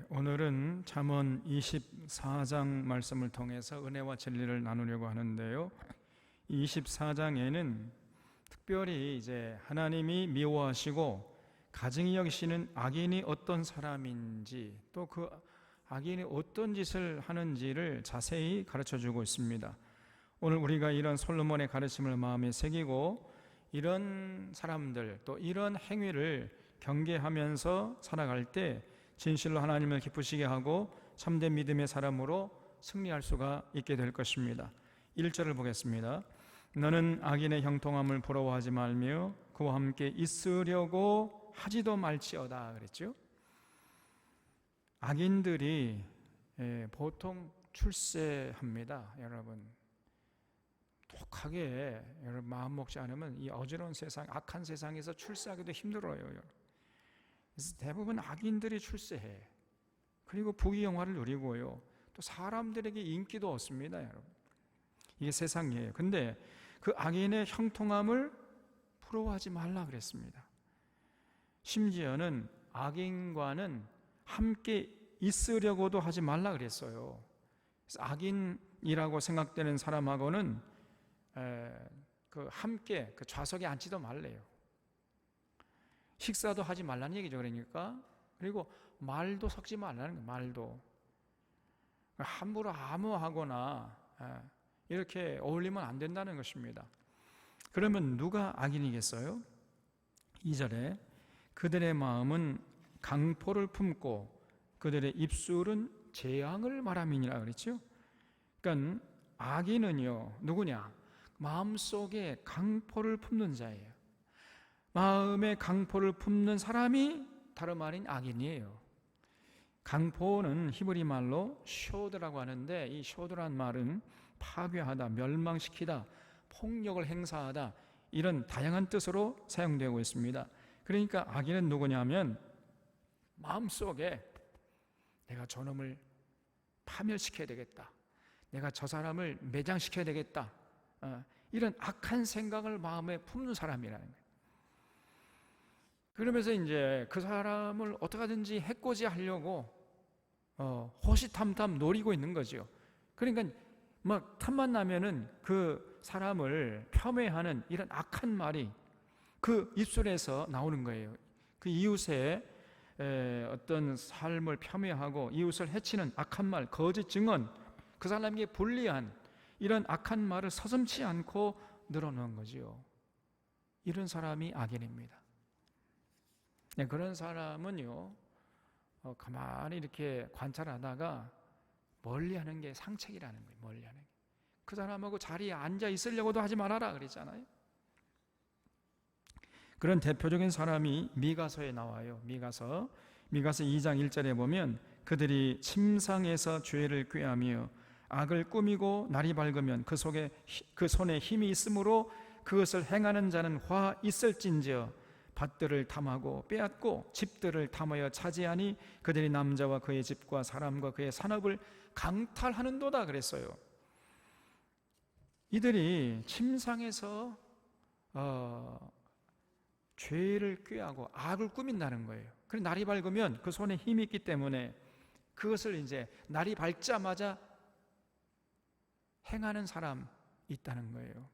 오늘은 잠언 24장 말씀을 통해서 은혜와 진리를 나누려고 하는데요. 24장에는 특별히 이제 하나님이 미워하시고 가증히 여기시는 악인이 어떤 사람인지, 또 그 악인이 어떤 짓을 하는지를 자세히 가르쳐 주고 있습니다. 오늘 우리가 이런 솔로몬의 가르침을 마음에 새기고 이런 사람들, 또 이런 행위를 경계하면서 살아갈 때 진실로 하나님을 기쁘시게 하고 참된 믿음의 사람으로 승리할 수가 있게 될 것입니다. 1절을 보겠습니다. 너는 악인의 형통함을 부러워하지 말며 그와 함께 있으려고 하지도 말지어다 그랬죠. 악인들이 보통 출세합니다. 여러분, 독하게 여러분 마음 먹지 않으면 이 어지러운 세상, 악한 세상에서 출세하기도 힘들어요. 그래서 대부분 악인들이 출세해. 그리고 부귀영화를 누리고요. 또 사람들에게 인기도 얻습니다, 여러분. 이게 세상이에요. 근데 그 악인의 형통함을 부러워하지 말라 그랬습니다. 심지어는 악인과는 함께 있으려고도 하지 말라 그랬어요. 그래서 악인이라고 생각되는 사람하고는 함께 그 좌석에 앉지도 말래요. 식사도 하지 말라는 얘기죠. 그러니까. 그리고 말도 섞지 말라는 거예요. 말도 함부로 암호하거나 이렇게 어울리면 안 된다는 것입니다. 그러면 누가 악인이겠어요? 2절에 그들의 마음은 강포를 품고 그들의 입술은 재앙을 말함이니라 그랬죠. 그러니까 악인은요 누구냐? 마음속에 강포를 품는 자예요. 마음에 강포를 품는 사람이 다름 아닌 악인이에요. 강포는 히브리 말로 쇼드라고 하는데, 이 쇼드란 말은 파괴하다, 멸망시키다, 폭력을 행사하다, 이런 다양한 뜻으로 사용되고 있습니다. 그러니까 악인은 누구냐면 마음속에 내가 저놈을 파멸시켜야 되겠다, 내가 저 사람을 매장시켜야 되겠다, 이런 악한 생각을 마음에 품는 사람이라는 거예요. 그러면서 이제 그 사람을 어떻게 하든지 해코지 하려고 호시탐탐 노리고 있는 거죠. 그러니까 막 틈만 나면은 그 사람을 폄훼하는 이런 악한 말이 그 입술에서 나오는 거예요. 그 이웃의 어떤 삶을 폄훼하고 이웃을 해치는 악한 말, 거짓 증언, 그 사람에게 불리한 이런 악한 말을 서슴지 않고 늘어놓은 거지요. 이런 사람이 악인입니다. 그런 사람은요, 가만히 이렇게 관찰하다가 멀리하는 게 상책이라는 거예요. 멀리하는 게. 그 사람하고 자리에 앉아 있으려고도 하지 말아라 그랬잖아요. 그런 대표적인 사람이 미가서에 나와요. 미가서 2장 1절에 보면 그들이 침상에서 죄를 꾀하며 악을 꾸미고 날이 밝으면 그 손에 힘이 있으므로 그것을 행하는 자는 화 있을진저 밭들을 탐하고 빼앗고 집들을 탐하여 차지하니 그들이 남자와 그의 집과 사람과 그의 산업을 강탈하는도다 그랬어요. 이들이 침상에서 죄를 꾀하고 악을 꾸민다는 거예요. 그리고 날이 밝으면 그 손에 힘이 있기 때문에 그것을 이제 날이 밝자마자 행하는 사람 있다는 거예요.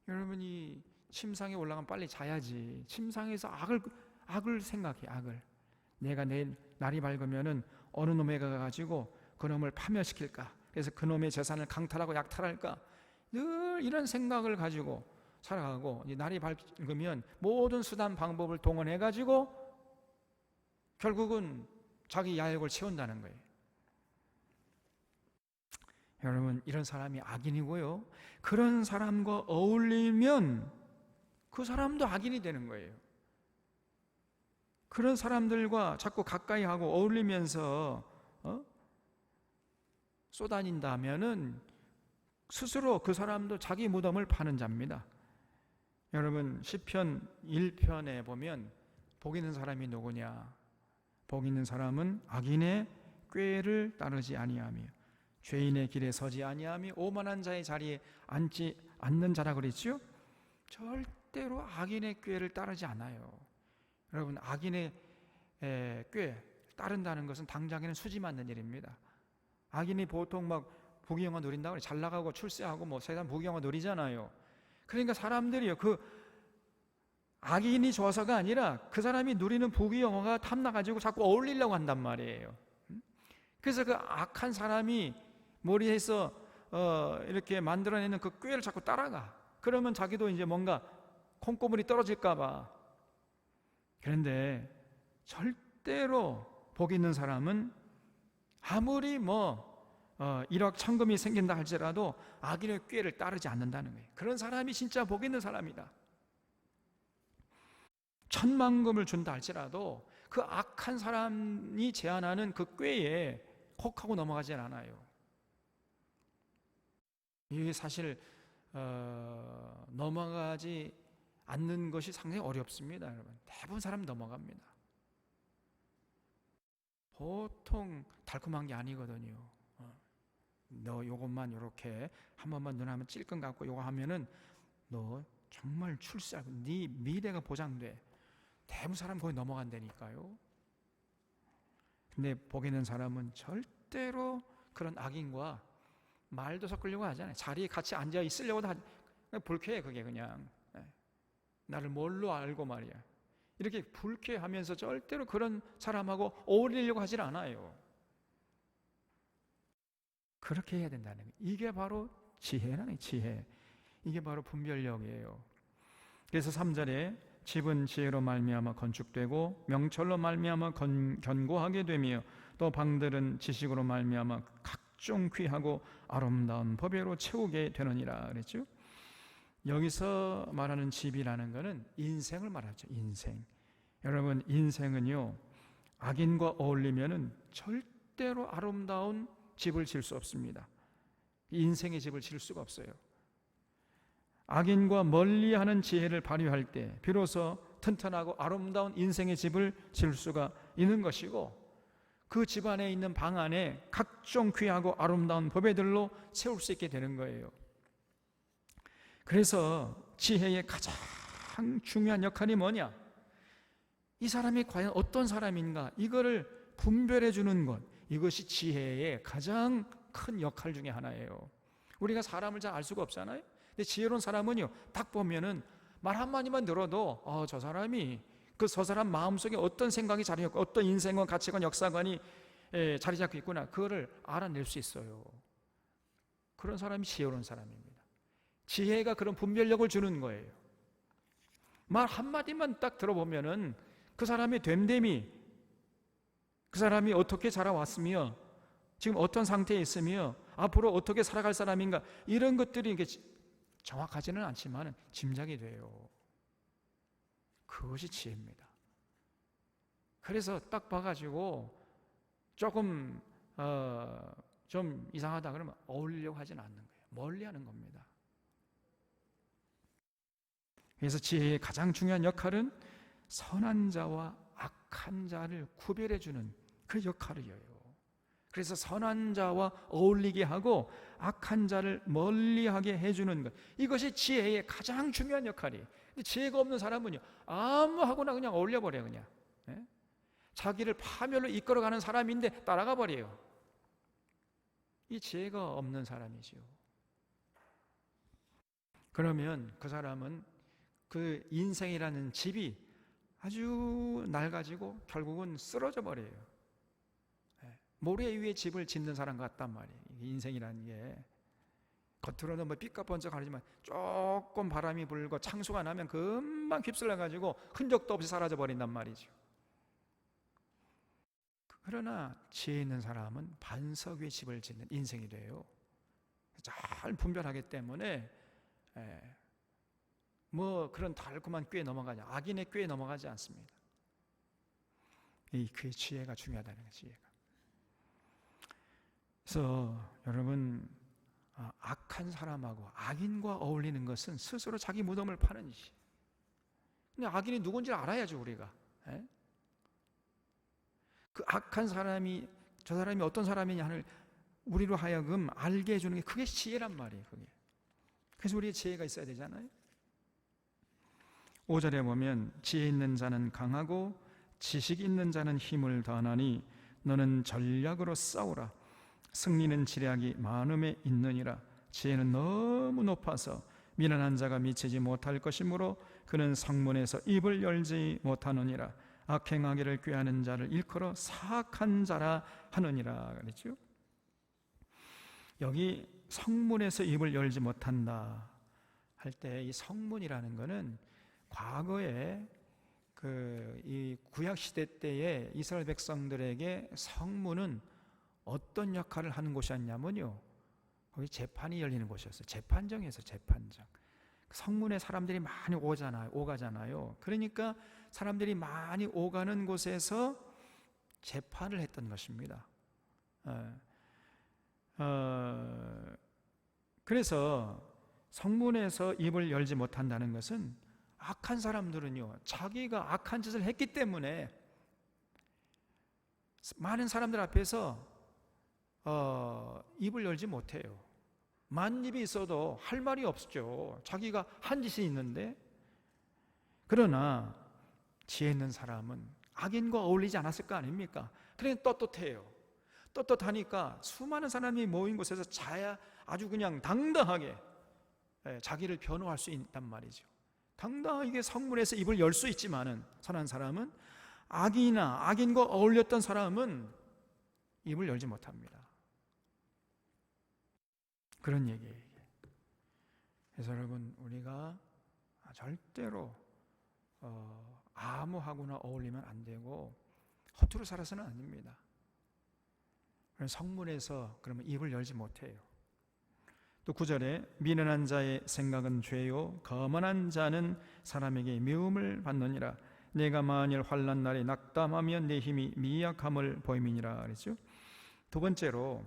여러분이 침상에 올라가면 빨리 자야지. 침상에서 악을 생각해. 악을 내가 내일 날이 밝으면은 어느 놈에 가가지고 그 놈을 파멸시킬까, 그래서 그 놈의 재산을 강탈하고 약탈할까, 늘 이런 생각을 가지고 살아가고, 날이 밝으면 모든 수단 방법을 동원해가지고 결국은 자기 야욕을 채운다는 거예요. 여러분, 이런 사람이 악인이고요, 그런 사람과 어울리면 그 사람도 악인이 되는 거예요. 그런 사람들과 자꾸 가까이 하고 어울리면서 쏘다닌다면은 스스로 그 사람도 자기 무덤을 파는 자입니다. 여러분, 시편 1편에 보면 복 있는 사람이 누구냐? 복 있는 사람은 악인의 꾀를 따르지 아니하며 죄인의 길에 서지 아니하며 오만한 자의 자리에 앉지 않는 자라 그랬죠? 절대로 악인의 꾀를 따르지 않아요. 여러분, 악인의 꾀 따른다는 것은 당장에는 수지 맞는 일입니다. 악인이 보통 막 부귀영화 누린다고 그래. 잘 나가고 출세하고 뭐 세상 부귀영화 누리잖아요. 그러니까 사람들이요, 그 악인이 좋아서가 아니라 그 사람이 누리는 부귀영화가 탐나가지고 자꾸 어울리려고 한단 말이에요. 그래서 그 악한 사람이 머리에서 이렇게 만들어내는 그 꾀를 자꾸 따라가. 그러면 자기도 이제 뭔가 콩고물이 떨어질까봐. 그런데 절대로 복 있는 사람은 아무리 일확천금이 생긴다 할지라도 악인의 꾀를 따르지 않는다는 거예요. 그런 사람이 진짜 복 있는 사람이다. 천만금을 준다 할지라도 그 악한 사람이 제안하는 그 꾀에 혹하고 넘어가지 않아요. 이게 사실 넘어가지 않는 것이 상당히 어렵습니다, 여러분. 대부분 사람 넘어갑니다. 보통 달콤한 게 아니거든요. 너 요것만 이렇게 한 번만 눈 하면 찔끔 갖고 요거 하면은 너 정말 출세하고 네 미래가 보장돼. 대부분 사람 거의 넘어간다니까요. 근데 복 있는 사람은 절대로 그런 악인과 말도 섞으려고 하잖아요. 자리에 같이 앉아 있으려고도 불쾌해. 그게 그냥 나를 뭘로 알고 말이야. 이렇게 불쾌하면서 절대로 그런 사람하고 어울리려고 하질 않아요. 그렇게 해야 된다는 거예요. 이게 바로 지혜라는 지혜. 이게 바로 분별력이에요. 그래서 3절에 집은 지혜로 말미암아 건축되고 명철로 말미암아 견고하게 되며 또 방들은 지식으로 말미암아 각종 귀하고 아름다운 법예로 채우게 되느니라 그랬죠. 여기서 말하는 집이라는 것은 인생을 말하죠. 인생. 여러분, 인생은요, 악인과 어울리면은 절대로 아름다운 집을 지을 수 없습니다. 인생의 집을 지을 수가 없어요. 악인과 멀리하는 지혜를 발휘할 때 비로소 튼튼하고 아름다운 인생의 집을 지을 수가 있는 것이고, 그 집 안에 있는 방 안에 각종 귀하고 아름다운 법예들로 채울 수 있게 되는 거예요. 그래서 지혜의 가장 중요한 역할이 뭐냐? 이 사람이 과연 어떤 사람인가? 이거를 분별해 주는 것, 이것이 지혜의 가장 큰 역할 중에 하나예요. 우리가 사람을 잘 알 수가 없잖아요. 근데 지혜로운 사람은요, 딱 보면은 말 한마디만 들어도 저 사람이 저 사람 마음속에 어떤 생각이 자리 잡고 어떤 인생관, 가치관, 역사관이 자리 잡고 있구나, 그거를 알아낼 수 있어요. 그런 사람이 지혜로운 사람입니다. 지혜가 그런 분별력을 주는 거예요. 말 한마디만 딱 들어보면은 그 사람의 됨됨이, 그 사람이 어떻게 자라왔으며 지금 어떤 상태에 있으며 앞으로 어떻게 살아갈 사람인가, 이런 것들이 이게 정확하지는 않지만 짐작이 돼요. 그것이 지혜입니다. 그래서 딱 봐가지고 조금 좀 이상하다 그러면 어울리려고 하지는 않는 거예요. 멀리하는 겁니다. 그래서 지혜의 가장 중요한 역할은 선한 자와 악한 자를 구별해주는 그 역할이에요. 그래서 선한 자와 어울리게 하고 악한 자를 멀리하게 해주는 것, 이것이 지혜의 가장 중요한 역할이에요. 근데 지혜가 없는 사람은요, 아무하고나 그냥 어울려버려요. 그냥 자기를 파멸로 이끌어가는 사람인데 따라가 버려요. 이 지혜가 없는 사람이죠. 그러면 그 사람은 그 인생이라는 집이 아주 낡아지고 결국은 쓰러져 버려요. 모래 위에 집을 짓는 사람 같단 말이에요. 인생이라는 게 겉으로는 삐까번쩍 하지만 조금 바람이 불고 창수가 나면 금방 휩쓸려가지고 흔적도 없이 사라져 버린단 말이죠. 그러나 지혜 있는 사람은 반석 위에 집을 짓는 인생이 돼요. 잘 분별하기 때문에 그런 달콤한 꾀에 넘어가지, 악인의 꾀에 넘어가지 않습니다. 그의 지혜가 중요하다는 거예요. 지혜가. 그래서 여러분, 악한 사람하고 악인과 어울리는 것은 스스로 자기 무덤을 파는 짓이에요. 근데 악인이 누군지 알아야죠, 우리가. 그 악한 사람이, 저 사람이 어떤 사람이냐를 우리로 하여금 알게 해주는 게 그게 지혜란 말이에요. 그게. 그래서 우리의 지혜가 있어야 되잖아요. 5절에 보면 지혜 있는 자는 강하고 지식 있는 자는 힘을 더하나니 너는 전략으로 싸우라. 승리는 지략이 많음에 있느니라. 지혜는 너무 높아서 미련한 자가 미치지 못할 것이므로 그는 성문에서 입을 열지 못하느니라. 악행하기를 꾀하는 자를 일컬어 사악한 자라 하느니라 그랬죠. 여기 성문에서 입을 열지 못한다 할 때 이 성문이라는 것은 과거에 이 구약 시대 때에 이스라엘 백성들에게 성문은 어떤 역할을 하는 곳이었냐면요, 거기 재판이 열리는 곳이었어요. 재판정에서 재판정. 성문에 사람들이 많이 오가잖아요. 그러니까 사람들이 많이 오가는 곳에서 재판을 했던 것입니다. 그래서 성문에서 입을 열지 못한다는 것은 악한 사람들은요, 자기가 악한 짓을 했기 때문에 많은 사람들 앞에서 입을 열지 못해요. 만입이 있어도 할 말이 없죠. 자기가 한 짓이 있는데. 그러나 지혜 있는 사람은 악인과 어울리지 않았을 거 아닙니까? 그러니까 떳떳해요. 떳떳하니까 수많은 사람이 모인 곳에서 아주 그냥 당당하게 자기를 변호할 수 있단 말이죠. 당당하게 성문에서 입을 열 수 있지만은 선한 사람은 악인과 어울렸던 사람은 입을 열지 못합니다. 그런 얘기예요. 그래서 여러분, 우리가 절대로 아무하고나 어울리면 안 되고 허투루 살아서는 안 됩니다. 성문에서 그러면 입을 열지 못해요. 또 9절에 미련한 자의 생각은 죄요 거만한 자는 사람에게 미움을 받느니라. 내가 만일 환난 날에 낙담하면 내 힘이 미약함을 보임이니라 그랬죠. 두 번째로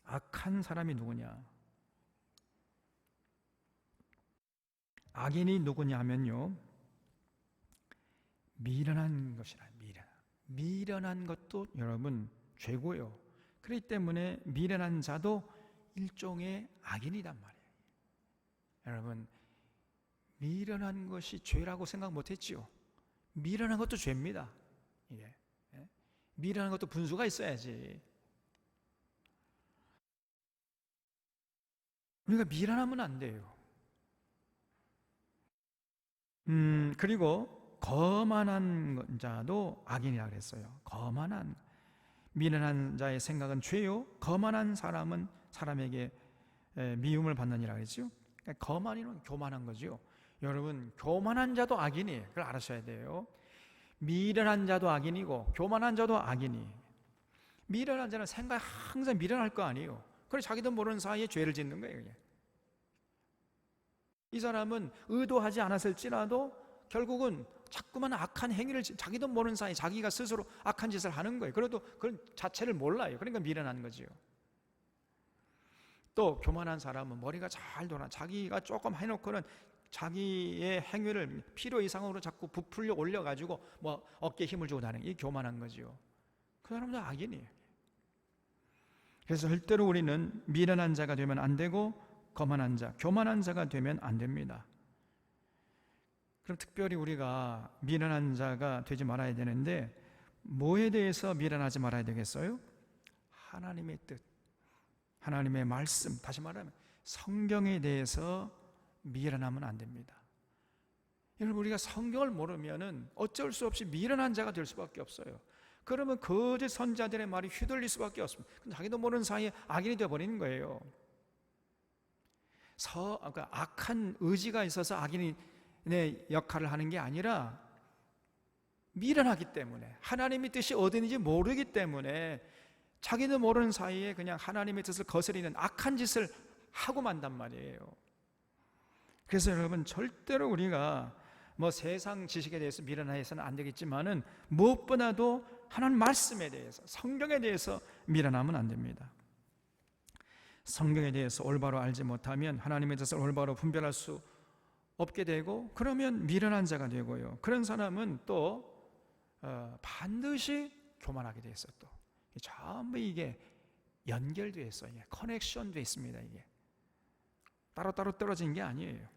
악한 사람이 누구냐? 악인이 누구냐 하면요, 미련한 것이라. 미련한 것도 여러분 죄고요. 그렇기 때문에 미련한 자도 일종의 악인이란 말이에요. 여러분, 미련한 것이 죄라고 생각 못했지요? 미련한 것도 죄입니다. 이게 미련한 것도 분수가 있어야지. 우리가 미련하면 안 돼요. 그리고 거만한 자도 악인이라고 그랬어요. 거만한, 미련한 자의 생각은 죄요 거만한 사람은 사람에게 미움을 받느니라 그랬죠. 그러니까 거만이는 교만한 거죠. 여러분, 교만한 자도 악인이에요. 그걸 알아셔야 돼요. 미련한 자도 악인이고 교만한 자도 악인이. 미련한 자는 생각이 항상 미련할 거 아니에요. 그래서 자기도 모르는 사이에 죄를 짓는 거예요. 그냥. 이 사람은 의도하지 않았을지라도 결국은 자꾸만 악한 행위를, 자기도 모르는 사이에 자기가 스스로 악한 짓을 하는 거예요. 그래도 그런 자체를 몰라요. 그러니까 미련한 거지요. 또 교만한 사람은 머리가 잘 돌아, 자기가 조금 해놓고는 자기의 행위를 필요 이상으로 자꾸 부풀려 올려가지고 뭐 어깨에 힘을 주고 다니는, 이 교만한 거지요. 그 사람도 악인이에요. 그래서 절대로 우리는 미련한 자가 되면 안 되고 거만한 자, 교만한 자가 되면 안 됩니다. 그럼 특별히 우리가 미련한 자가 되지 말아야 되는데, 뭐에 대해서 미련하지 말아야 되겠어요? 하나님의 뜻, 하나님의 말씀, 다시 말하면 성경에 대해서 미련하면 안 됩니다. 여러분, 우리가 성경을 모르면은 어쩔 수 없이 미련한 자가 될 수밖에 없어요. 그러면 거짓 선자들의 말이 휘둘릴 수밖에 없습니다. 자기도 모르는 사이에 악인이 되어버리는 거예요. 그러니까 악한 의지가 있어서 악인의 역할을 하는 게 아니라 미련하기 때문에, 하나님의 뜻이 어디인지 모르기 때문에 자기도 모르는 사이에 그냥 하나님의 뜻을 거스리는 악한 짓을 하고 만단 말이에요. 그래서 여러분, 절대로 우리가 뭐 세상 지식에 대해서 미련해서는 안 되겠지만은 무엇보다도 하나님 말씀에 대해서, 성경에 대해서 미련하면 안 됩니다. 성경에 대해서 올바로 알지 못하면 하나님의 뜻을 올바로 분별할 수 없게 되고, 그러면 미련한 자가 되고요. 그런 사람은 또 반드시 교만하게 돼 있어요. 또 전부 이게 연결되어 있어요. 커넥션되어 있습니다. 이게 따로따로 떨어진 게 아니에요.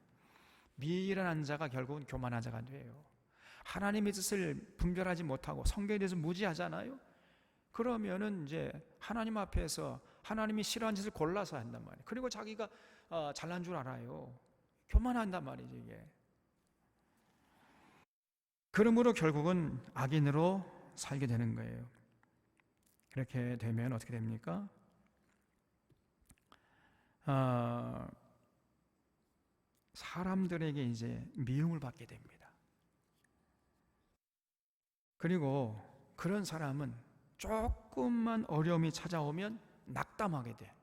미련한 자가 결국은 교만한 자가 돼요. 하나님의 뜻을 분별하지 못하고 성경에 대해서 무지하잖아요. 그러면은 이제 하나님 앞에서 하나님이 싫어하는 짓을 골라서 한단 말이에요. 그리고 자기가 잘난 줄 알아요. 교만한단 말이죠, 이게. 그러므로 결국은 악인으로 살게 되는 거예요. 그렇게 되면 어떻게 됩니까? 사람들에게 이제 미움을 받게 됩니다. 그리고 그런 사람은 조금만 어려움이 찾아오면 낙담하게 돼.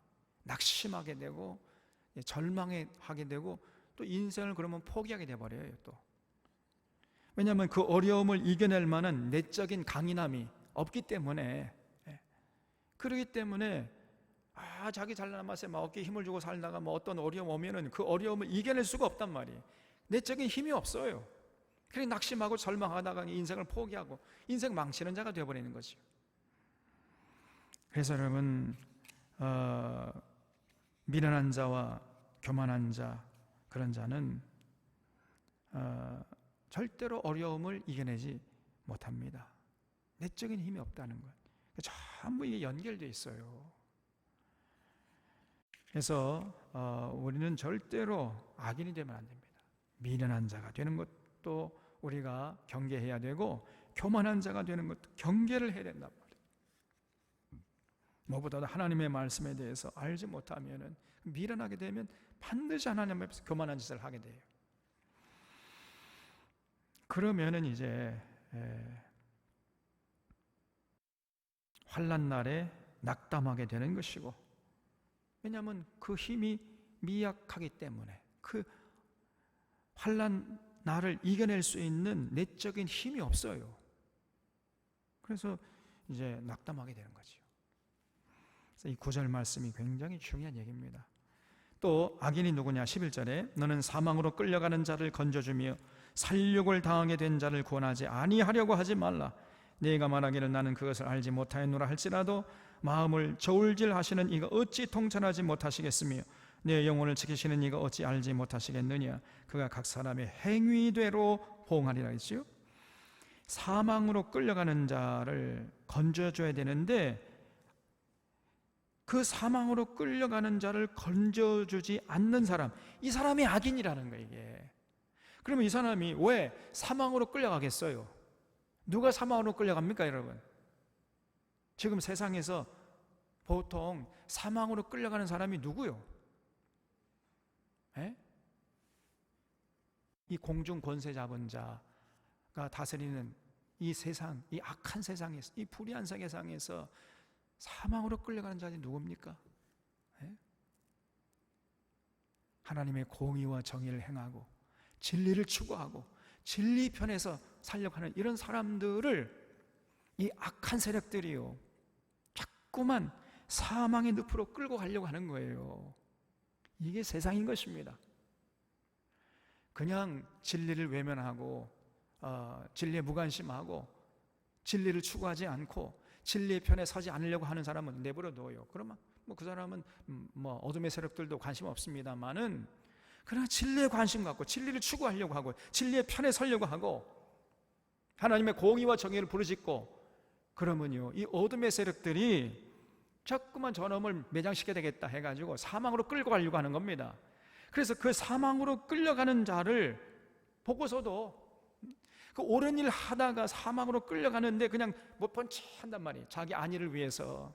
낙심하게 되고 절망하게 되고 또 인생을 그러면 포기하게 돼버려요. 또 왜냐하면 그 어려움을 이겨낼 만한 내적인 강인함이 없기 때문에, 그러기 때문에 자기 잘난 맛에 막 어깨에 힘을 주고 살다가 뭐 어떤 어려움 오면은 그 어려움을 이겨낼 수가 없단 말이에요. 내적인 힘이 없어요. 그래서 낙심하고 절망하다가 인생을 포기하고 인생 망치는 자가 되어버리는 거죠. 그래서 여러분, 미련한 자와 교만한 자, 그런 자는 절대로 어려움을 이겨내지 못합니다. 내적인 힘이 없다는 것. 전부 이게 연결되어 있어요. 그래서 우리는 절대로 악인이 되면 안 됩니다. 미련한 자가 되는 것도 우리가 경계해야 되고 교만한 자가 되는 것도 경계를 해야 된단 말이에요. 무엇보다도 하나님의 말씀에 대해서 알지 못하면 미련하게 되면 반드시 하나님 앞에서 교만한 짓을 하게 돼요. 그러면은 이제 환난 날에 낙담하게 되는 것이고, 왜냐하면 그 힘이 미약하기 때문에 그 환난 날을 이겨낼 수 있는 내적인 힘이 없어요. 그래서 이제 낙담하게 되는 거죠. 그래서 이 9절 말씀이 굉장히 중요한 얘기입니다. 또 악인이 누구냐? 11절에 너는 사망으로 끌려가는 자를 건져주며 살육을 당하게 된 자를 구원하지 아니하려고 하지 말라. 네가 말하기를 나는 그것을 알지 못하였노라 할지라도 마음을 저울질하시는 이가 어찌 통찰하지 못하시겠으며 내 영혼을 지키시는 이가 어찌 알지 못하시겠느냐. 그가 각 사람의 행위대로 보응하리라 했지요. 사망으로 끌려가는 자를 건져줘야 되는데 그 사망으로 끌려가는 자를 건져주지 않는 사람, 이 사람이 악인이라는 거예요, 이게. 그러면 이 사람이 왜 사망으로 끌려가겠어요? 누가 사망으로 끌려갑니까, 여러분? 지금 세상에서 보통 사망으로 끌려가는 사람이 누구요? 이 공중 권세 잡은 자가 다스리는 이 세상, 이 악한 세상에서, 이 불의한 세상에서 사망으로 끌려가는 자들이 누굽니까? 하나님의 공의와 정의를 행하고 진리를 추구하고 진리 편에서 살려고 하는 이런 사람들을 이 악한 세력들이요 자꾸만 사망의 늪으로 끌고 가려고 하는 거예요. 이게 세상인 것입니다. 그냥 진리를 외면하고 진리에 무관심하고 진리를 추구하지 않고 진리의 편에 서지 않으려고 하는 사람은 내버려 둬요. 그러면 그 사람은 어둠의 세력들도 관심 없습니다만은 그러나 진리에 관심 갖고 진리를 추구하려고 하고 진리의 편에 서려고 하고 하나님의 공의와 정의를 부르짖고 그러면요 이 어둠의 세력들이 자꾸만 저놈을 매장시켜야 되겠다 해가지고 사망으로 끌고 가려고 하는 겁니다. 그래서 그 사망으로 끌려가는 자를 보고서도 그 옳은 일 하다가 사망으로 끌려가는데 그냥 못 본 채 한단 말이에요. 자기 안위를 위해서.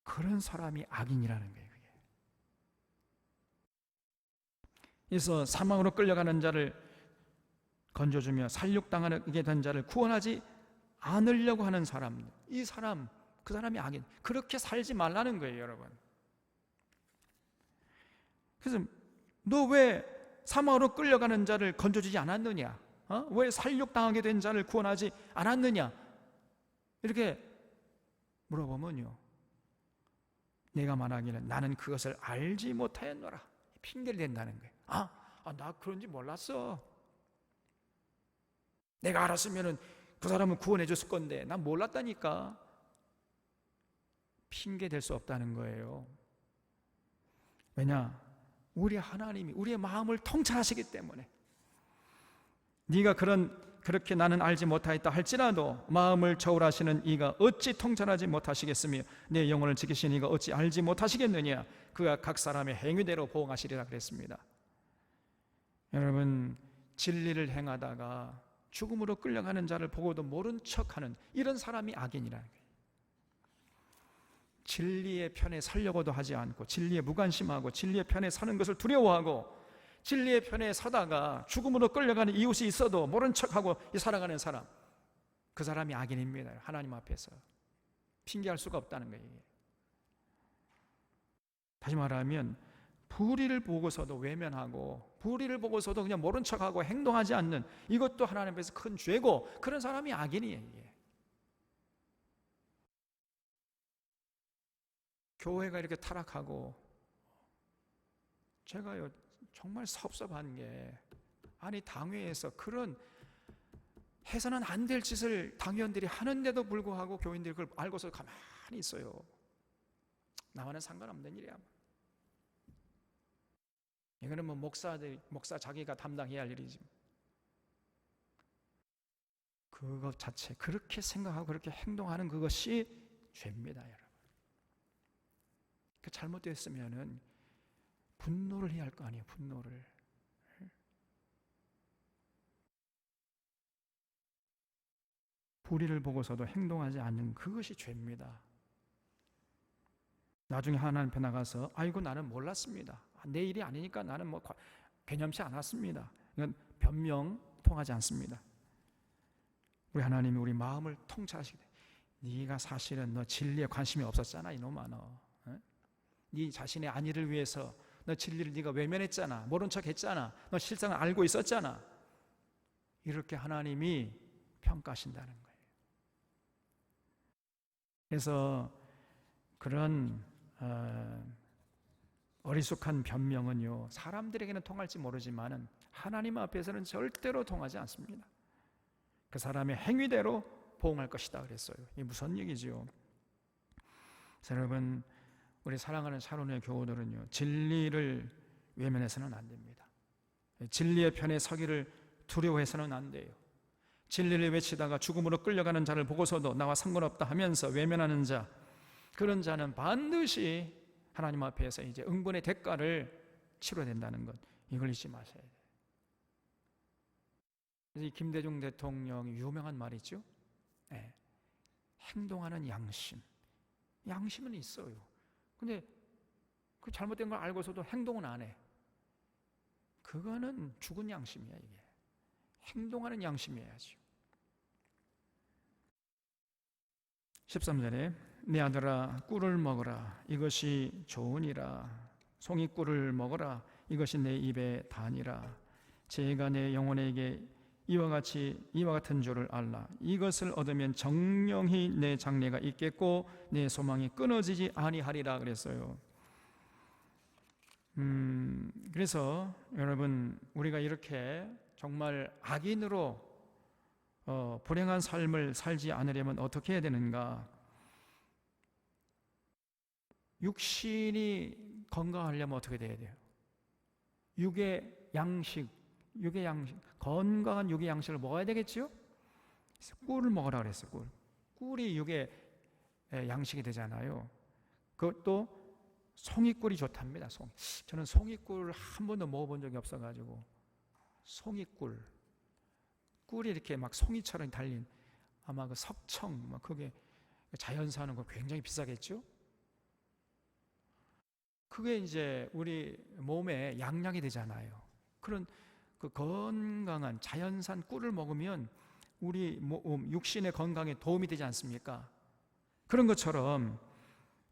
그런 사람이 악인이라는 거예요. 그게. 그래서 사망으로 끌려가는 자를 건져주며 살육당하게 된 자를 구원하지 않으려고 하는 사람, 이 사람, 그 사람이 악인. 그렇게 살지 말라는 거예요, 여러분. 그래서 너 왜 사망으로 끌려가는 자를 건져주지 않았느냐? 왜 살육당하게 된 자를 구원하지 않았느냐? 이렇게 물어보면요 내가 말하기는 나는 그것을 알지 못하였노라 핑계를 댄다는 거예요. 나 그런지 몰랐어. 내가 알았으면 그 사람은 구원해 줬을 건데 난 몰랐다니까. 핑계 댈 수 없다는 거예요. 왜냐? 우리 하나님이 우리의 마음을 통찰하시기 때문에 네가 그렇게 나는 알지 못하였다 할지라도 마음을 저울하시는 이가 어찌 통찰하지 못하시겠으며 내 영혼을 지키시는 이가 어찌 알지 못하시겠느냐. 그가 각 사람의 행위대로 보응하시리라 그랬습니다. 여러분, 진리를 행하다가 죽음으로 끌려가는 자를 보고도 모른 척하는 이런 사람이 악인이라는 거예요. 진리의 편에 서려고도 하지 않고 진리에 무관심하고 진리의 편에 서는 것을 두려워하고 진리의 편에 서다가 죽음으로 끌려가는 이웃이 있어도 모른 척하고 살아가는 사람, 그 사람이 악인입니다. 하나님 앞에서 핑계할 수가 없다는 거예요. 다시 말하면 불의를 보고서도 외면하고 불의를 보고서도 그냥 모른 척하고 행동하지 않는 이것도 하나님 앞에서 큰 죄고, 그런 사람이 악인이에요. 교회가 이렇게 타락하고, 제가요 정말 섭섭한 게, 아니 당회에서 그런 해서는 안 될 짓을 당위원들이 하는데도 불구하고 교인들이 그걸 알고서 가만히 있어요. 나와는 상관없는 일이야. 이거는 뭐 목사 자기가 담당해야 할 일이지. 그것 자체, 그렇게 생각하고 그렇게 행동하는 그것이 죄입니다, 여러분. 그 잘못됐으면은 분노를 해야 할 거 아니에요, 분노를. 불의를 보고서도 행동하지 않는 그것이 죄입니다. 나중에 하나님 앞에 나가서 아이고 나는 몰랐습니다. 내 일이 아니니까 나는 뭐 개념치 않았습니다. 이건 변명 통하지 않습니다. 우리 하나님이 우리 마음을 통찰하시게 돼. 네가 사실은 너 진리에 관심이 없었잖아, 이놈아 너. 네 자신의 안위를 위해서 너 진리를 네가 외면했잖아, 모른 척 했잖아, 너 실상을 알고 있었잖아. 이렇게 하나님이 평가하신다는 거예요. 그래서 그런 어리숙한 변명은요, 사람들에게는 통할지 모르지만 하나님 앞에서는 절대로 통하지 않습니다. 그 사람의 행위대로 보응할 것이다 그랬어요. 이게 무슨 얘기지요? 여러분, 우리 사랑하는 샤론의 교우들은요, 진리를 외면해서는 안 됩니다. 진리의 편에 서기를 두려워해서는 안 돼요. 진리를 외치다가 죽음으로 끌려가는 자를 보고서도 나와 상관없다 하면서 외면하는 자, 그런 자는 반드시 하나님 앞에서 이제 응분의 대가를 치러야 된다는 것, 이걸 잊지 마셔야 돼요. 그래서 이 김대중 대통령이 유명한 말이 있죠. 네. 행동하는 양심. 양심은 있어요. 근데 그 잘못된 걸 알고서도 행동은 안 해. 그거는 죽은 양심이야, 이게. 행동하는 양심이어야죠. 13절에 내 아들아 꿀을 먹어라, 이것이 좋으니라. 송이꿀을 먹어라, 이것이 내 입의 단이라. 제가 내 영혼에게 이와 같은 줄을 알라. 이것을 얻으면 정령히 내 장래가 있겠고 내 소망이 끊어지지 아니하리라 그랬어요. 그래서 여러분, 우리가 이렇게 정말 악인으로 불행한 삶을 살지 않으려면 어떻게 해야 되는가? 육신이 건강하려면 어떻게 돼야 돼요? 육의 양식, 건강한 육의 양식을 먹어야 되겠지요? 꿀을 먹으라 그랬어요. 꿀이 육의 양식이 되잖아요. 그것도 송이꿀이 좋답니다. 저는 송이꿀 한 번도 먹어본 적이 없어가지고, 꿀이 이렇게 막 송이처럼 달린, 아마 그 석청, 막 그게 자연사는 거 굉장히 비싸겠죠? 그게 이제 우리 몸에 양약이 되잖아요. 그런 그 건강한 자연산 꿀을 먹으면 우리 육신의 건강에 도움이 되지 않습니까? 그런 것처럼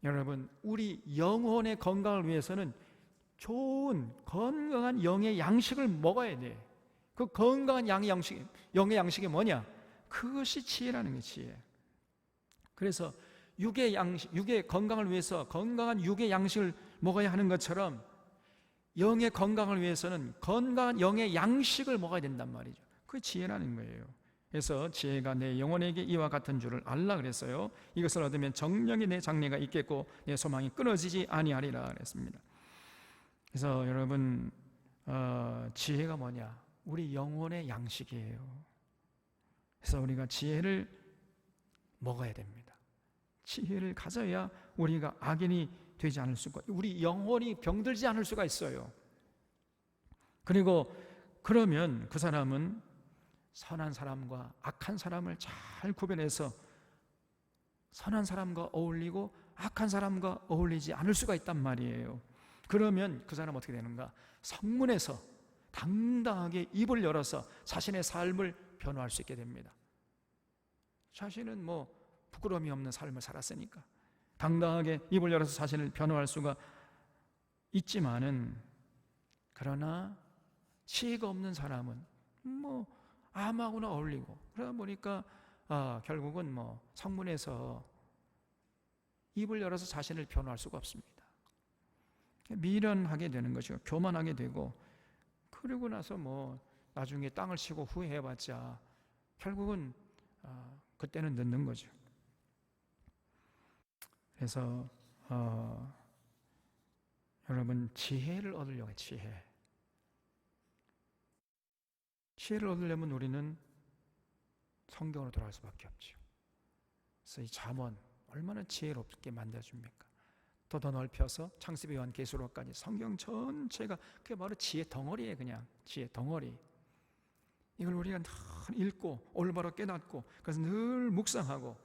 여러분, 우리 영혼의 건강을 위해서는 좋은 건강한 영의 양식을 먹어야 돼. 그 건강한 영의 양식이 뭐냐? 그것이 지혜라는 게 지혜. 그래서 육의 건강을 위해서 건강한 육의 양식을 먹어야 하는 것처럼 영의 건강을 위해서는 건강한 영의 양식을 먹어야 된단 말이죠. 그게 지혜라는 거예요. 그래서 지혜가 내 영혼에게 이와 같은 줄을 알라 그랬어요. 이것을 얻으면 정령이 내 장래가 있겠고 내 소망이 끊어지지 아니하리라 그랬습니다. 그래서 여러분, 지혜가 뭐냐? 우리 영혼의 양식이에요. 그래서 우리가 지혜를 먹어야 됩니다. 지혜를 가져야 우리가 악인이 되지 않을 수가, 우리 영혼이 병들지 않을 수가 있어요. 그리고 그러면 그 사람은 선한 사람과 악한 사람을 잘 구별해서 선한 사람과 어울리고 악한 사람과 어울리지 않을 수가 있단 말이에요. 그러면 그 사람은 어떻게 되는가? 성문에서 당당하게 입을 열어서 자신의 삶을 변호할 수 있게 됩니다. 자신은 부끄러움이 없는 삶을 살았으니까 당당하게 입을 열어서 자신을 변호할 수가 있지만은, 그러나 지혜가 없는 사람은 아무하고나 어울리고 그러다 보니까 결국은 성문에서 입을 열어서 자신을 변호할 수가 없습니다. 미련하게 되는 것이고 교만하게 되고, 그리고 나서 나중에 땅을 치고 후회해봤자 결국은 그때는 늦는 거죠. 그래서 여러분, 지혜를 얻으려고 해요. 지혜를 얻으려면 우리는 성경으로 돌아갈 수밖에 없죠. 그래서 이 잠언 얼마나 지혜롭게 만들어줍니까? 더 넓혀서 창세기 요한계시록까지 성경 전체가 그게 바로 지혜 덩어리예요. 그냥 지혜 덩어리. 이걸 우리가 늘 읽고 올바로 깨닫고, 그래서 늘 묵상하고,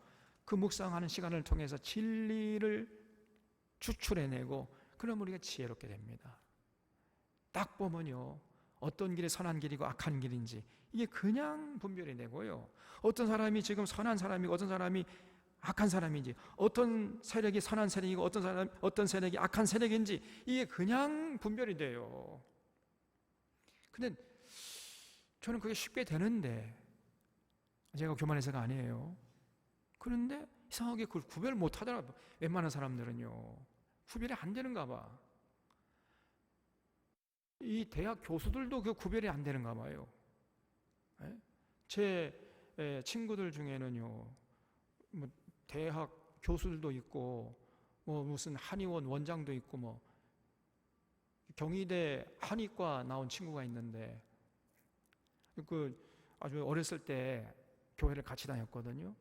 그 묵상하는 시간을 통해서 진리를 추출해내고, 그럼 우리가 지혜롭게 됩니다. 딱 보면요, 어떤 길이 선한 길이고 악한 길인지 이게 그냥 분별이 되고요, 어떤 사람이 지금 선한 사람이고 어떤 사람이 악한 사람인지, 어떤 세력이 선한 세력이고 어떤 세력이 악한 세력인지 이게 그냥 분별이 돼요. 근데 저는 그게 쉽게 되는데, 제가 교만해서가 아니에요. 그런데 이상하게 그걸 구별 못 하더라고요. 웬만한 사람들은요, 구별이 안 되는가 봐. 이 대학 교수들도 그 구별이 안 되는가 봐요. 제 친구들 중에는요, 대학 교수들도 있고, 무슨 한의원 원장도 있고, 경희대 한의과 나온 친구가 있는데, 아주 어렸을 때 교회를 같이 다녔거든요.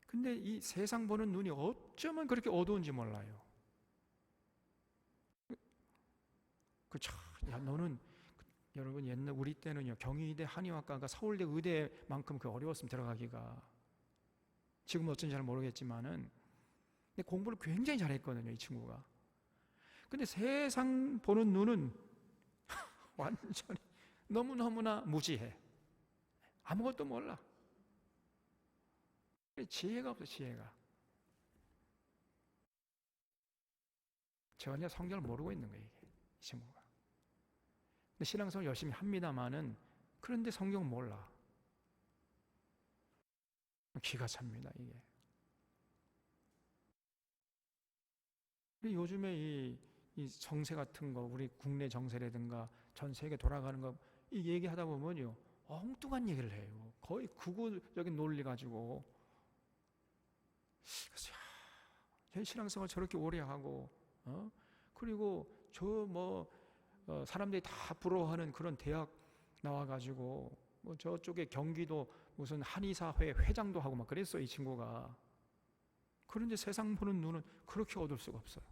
근데 이 세상 보는 눈이 어쩌면 그렇게 어두운지 몰라요. 너는, 여러분, 옛날 우리 때는요, 경희대 한의학과가 서울대 의대만큼 어려웠으면 들어가기가. 지금은 어쩐지 잘 모르겠지만은, 근데 공부를 굉장히 잘했거든요, 이 친구가. 근데 세상 보는 눈은 완전히 너무너무나 무지해. 아무것도 몰라. 지혜가 없어, 지혜가. 전혀 성경을 모르고 있는 거예요, 이게, 이 친구가. 근데 신앙생활 열심히 합니다만은, 그런데 성경은 몰라. 기가 찹니다, 이게. 요즘에 이 정세 같은 거, 우리 국내 정세라든가 전 세계 돌아가는 거, 이 얘기하다 보면요, 엉뚱한 얘기를 해요. 거의 극우적인 논리 가지고. 그래서 제 신앙생활 저렇게 오래 하고, 그리고 사람들이 다 부러워하는 그런 대학 나와가지고, 저쪽에 경기도 무슨 한의사회 회장도 하고 막 그랬어요, 이 친구가. 그런데 세상 보는 눈은 그렇게 얻을 수가 없어요.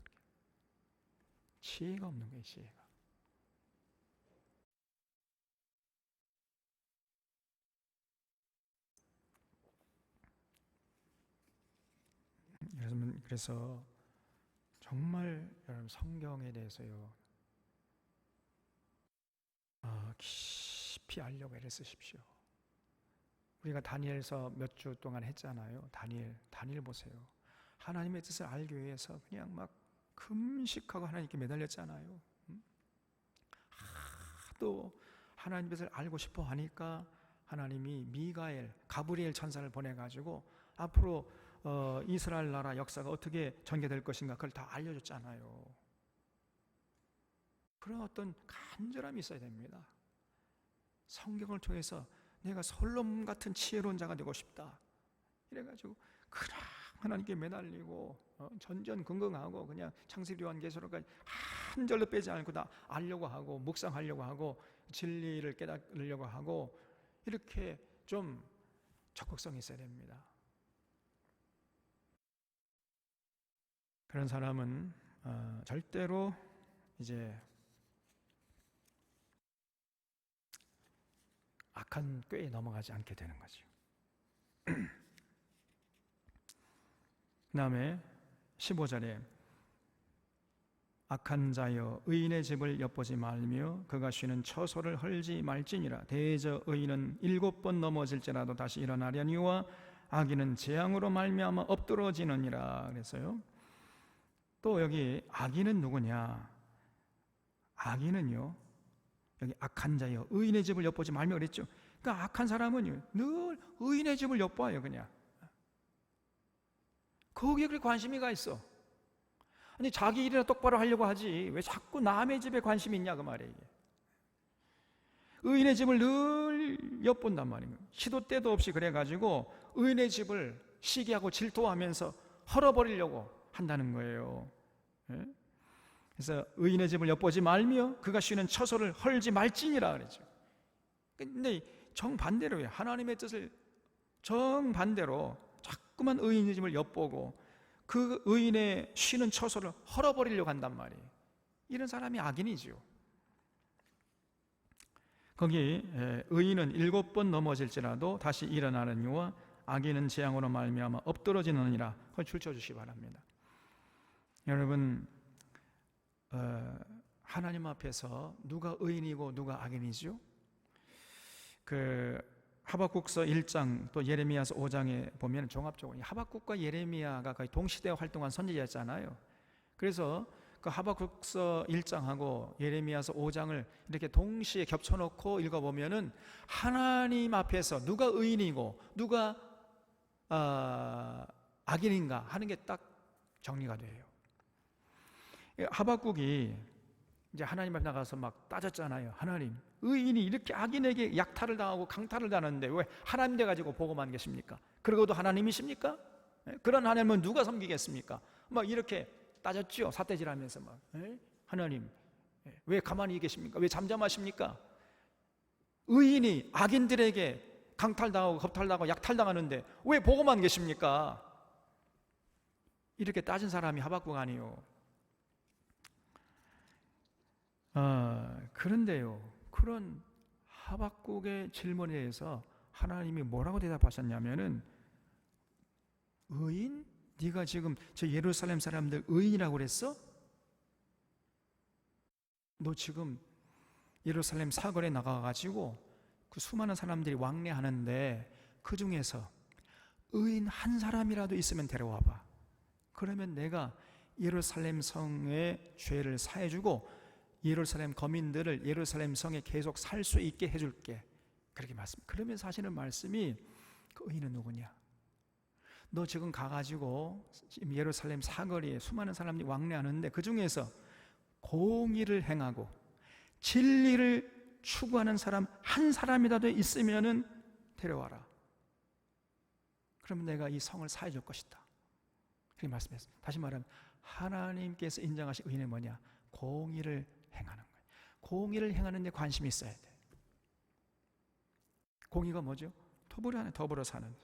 지혜가 없는 거예요, 지혜가. 그래서 정말 여러분, 성경에 대해서요, 깊이 알려고 애를 쓰십시오. 우리가 다니엘서 몇 주 동안 했잖아요. 다니엘 보세요. 하나님의 뜻을 알기 위해서 그냥 막 금식하고 하나님께 매달렸잖아요. 하도 하나님 뜻을 알고 싶어 하니까 하나님이 가브리엘 천사를 보내가지고 앞으로 이스라엘 나라 역사가 어떻게 전개될 것인가 그걸 다 알려줬잖아요. 그런 어떤 간절함이 있어야 됩니다. 성경을 통해서 내가 솔로몬 같은 지혜로운 자가 되고 싶다, 이래가지고 하나님께 매달리고 전전긍긍하고 그냥 창세기 요한계시록까지 한 절도 빼지 않고 다 알려고 하고 묵상하려고 하고 진리를 깨달으려고 하고 이렇게 좀 적극성이 있어야 됩니다. 그런 사람은 절대로 이제 악한 꾀에 넘어가지 않게 되는 거죠. 그 다음에 15절에 악한 자여 의인의 집을 엿보지 말며 그가 쉬는 처소를 헐지 말지니라. 대저 의인은 7번 넘어질지라도 다시 일어나려니와 악인은 재앙으로 말미암아 엎드러지느니라 그랬어요. 또 여기 악인은 누구냐? 악인은요, 여기 악한 자여 의인의 집을 엿보지 말며 그랬죠. 그러니까 악한 사람은요 늘 의인의 집을 엿봐요. 그냥 거기에 그렇게 관심이 가 있어. 아니 자기 일이나 똑바로 하려고 하지 왜 자꾸 남의 집에 관심이 있냐 그 말이에요. 이게 의인의 집을 늘 엿본단 말이에요. 시도 때도 없이 그래가지고 의인의 집을 시기하고 질투하면서 헐어버리려고 한다는 거예요. 그래서 의인의 집을 엿보지 말며 그가 쉬는 처소를 헐지 말지니라 그랬죠. 근데 정반대로요. 하나님의 뜻을 정반대로 자꾸만 의인의 집을 엿보고 그 의인의 쉬는 처소를 헐어버리려고 한단 말이에요. 이런 사람이 악인이지요. 거기 의인은 7번 넘어질지라도 다시 일어나느니와 악인은 재앙으로 말미암아 엎드러지느니라. 그걸 줄쳐주시기 바랍니다. 여러분 하나님 앞에서 누가 의인이고 누가 악인이죠? 그 하박국서 1장 또 예레미야서 5장에 보면 종합적으로 하박국과 예레미야가 거의 동시대에 활동한 선지자였잖아요. 그래서 그 하박국서 1장하고 예레미야서 5장을 이렇게 동시에 겹쳐놓고 읽어보면은 하나님 앞에서 누가 의인이고 누가 악인인가 하는 게 딱 정리가 돼요. 하박국이 이제 하나님 앞에 나가서 막 따졌잖아요. 하나님, 의인이 이렇게 악인에게 약탈을 당하고 강탈을 당하는데 왜 하나님 돼 가지고 보고만 계십니까? 그러고도 하나님이십니까? 그런 하나님은 누가 섬기겠습니까? 막 이렇게 따졌죠. 삿대질하면서 막 하나님 왜 가만히 계십니까? 왜 잠잠하십니까? 의인이 악인들에게 강탈당하고 겁탈당하고 약탈당하는데 왜 보고만 계십니까? 이렇게 따진 사람이 하박국 아니에요. 그런데요, 그런 하박국의 질문에 대해서 하나님이 뭐라고 대답하셨냐면은 의인? 네가 지금 저 예루살렘 사람들 의인이라고 그랬어? 너 지금 예루살렘 사거리에 나가가지고 그 수많은 사람들이 왕래하는데 그 중에서 의인 한 사람이라도 있으면 데려와봐. 그러면 내가 예루살렘 성의 죄를 사해주고 예루살렘 거민들을 예루살렘 성에 계속 살 수 있게 해줄게. 그렇게 말씀. 그러면서 하시는 말씀이 그 의인은 누구냐? 너 지금 가가지고 예루살렘 사거리에 수많은 사람들이 왕래하는데 그 중에서 공의를 행하고 진리를 추구하는 사람 한 사람이라도 있으면은 데려와라. 그러면 내가 이 성을 사해줄 것이다. 그렇게 말씀했어요. 다시 말하면 하나님께서 인정하신 의인은 뭐냐? 공의를 행하는 거예요. 공의를 행하는 데 관심이 있어야 돼. 공의가 뭐죠? 더불어 사는.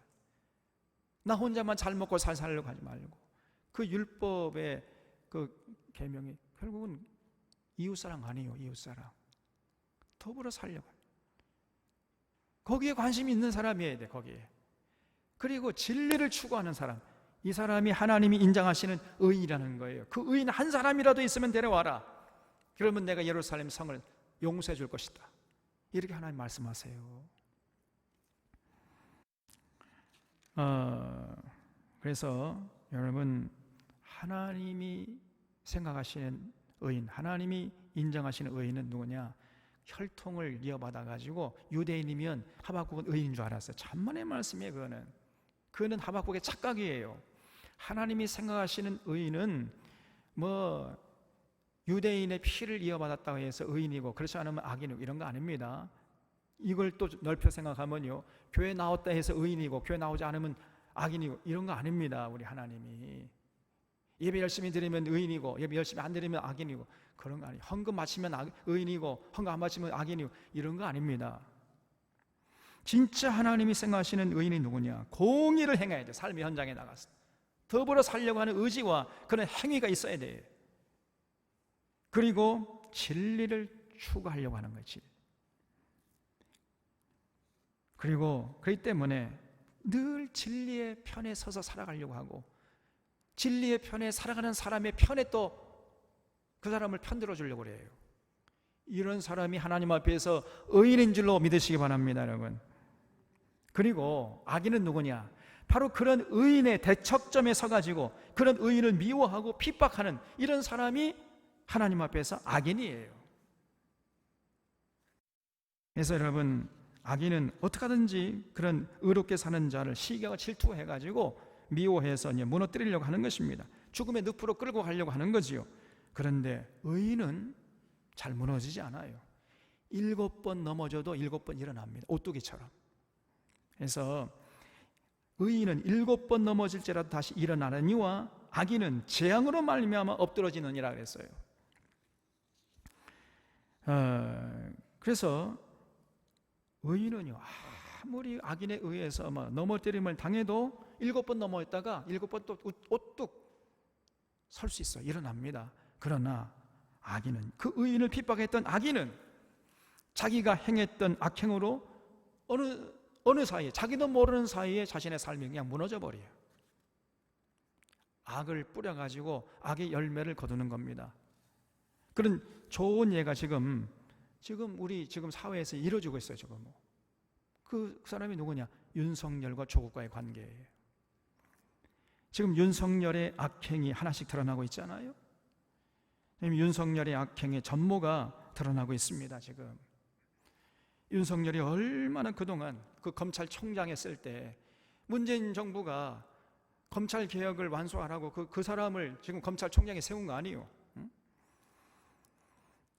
나 혼자만 잘 먹고 잘 살려고 하지 말고 그 율법의 그 계명이 결국은 이웃사랑 아니에요. 이웃사랑. 더불어 살려고. 거기에 관심이 있는 사람이어야 돼. 거기에. 그리고 진리를 추구하는 사람. 이 사람이 하나님이 인정하시는 의인이라는 거예요. 그 의인 한 사람이라도 있으면 데려와라. 그러면 내가 예루살렘 성을 용서해 줄 것이다. 이렇게 하나님 말씀하세요. 그래서 여러분 하나님이 생각하시는 의인, 하나님이 인정하시는 의인은 누구냐? 혈통을 이어받아 가지고 유대인이면 하박국은 의인인 줄 알았어요. 천만의 말씀이에요. 그거는 하박국의 착각이에요. 하나님이 생각하시는 의인은 뭐 유대인의 피를 이어받았다고 해서 의인이고 그렇지 않으면 악인이고 이런 거 아닙니다. 이걸 또 넓혀 생각하면요, 교회 나왔다 해서 의인이고 교회 나오지 않으면 악인이고 이런 거 아닙니다. 우리 하나님이 예배 열심히 드리면 의인이고 예배 열심히 안 드리면 악인이고 그런 거 아니에요. 헌금 바치면 의인이고 헌금 안 바치면 악인이고 이런 거 아닙니다. 진짜 하나님이 생각하시는 의인이 누구냐? 공의를 행해야 돼. 삶의 현장에 나가서 더불어 살려고 하는 의지와 그런 행위가 있어야 돼요. 그리고 진리를 추구하려고 하는 거지. 그리고 그렇기 때문에 늘 진리의 편에 서서 살아가려고 하고 진리의 편에 살아가는 사람의 편에 또 그 사람을 편들어 주려고 그래요. 이런 사람이 하나님 앞에서 의인인 줄로 믿으시기 바랍니다, 여러분. 그리고 악인은 누구냐? 바로 그런 의인의 대척점에 서가지고 그런 의인을 미워하고 핍박하는 이런 사람이 하나님 앞에서 악인이에요. 그래서 여러분, 악인은 어떻게 하든지 그런 의롭게 사는 자를 시기와 질투해가지고 미워해서 무너뜨리려고 하는 것입니다. 죽음의 늪으로 끌고 가려고 하는 거지요. 그런데 의인은 잘 무너지지 않아요. 7번 넘어져도 7번 일어납니다. 오뚜기처럼. 그래서 의인은 7번 넘어질지라도 다시 일어나느니와 악인은 재앙으로 말미암아 엎드러지느니라 그랬어요. 그래서 의인은요, 아무리 악인에 의해서 넘어뜨림을 당해도 7번 넘어졌다가 7번 또 우뚝 설 수 있어요. 일어납니다. 그러나 악인은, 그 의인을 핍박했던 악인은 자기가 행했던 악행으로 어느 사이에, 자기도 모르는 사이에 자신의 삶이 그냥 무너져 버려요. 악을 뿌려가지고 악의 열매를 거두는 겁니다. 그런 좋은 예가 지금 우리 사회에서 이루어지고 있어요. 그 사람이 누구냐? 윤석열과 조국과의 관계예요. 지금 윤석열의 악행이 하나씩 드러나고 있잖아요. 윤석열의 악행의 전모가 드러나고 있습니다. 지금 윤석열이 얼마나 그동안 그 검찰총장 했을 때 문재인 정부가 검찰 개혁을 완수하라고 그 사람을 지금 검찰총장에 세운 거 아니에요.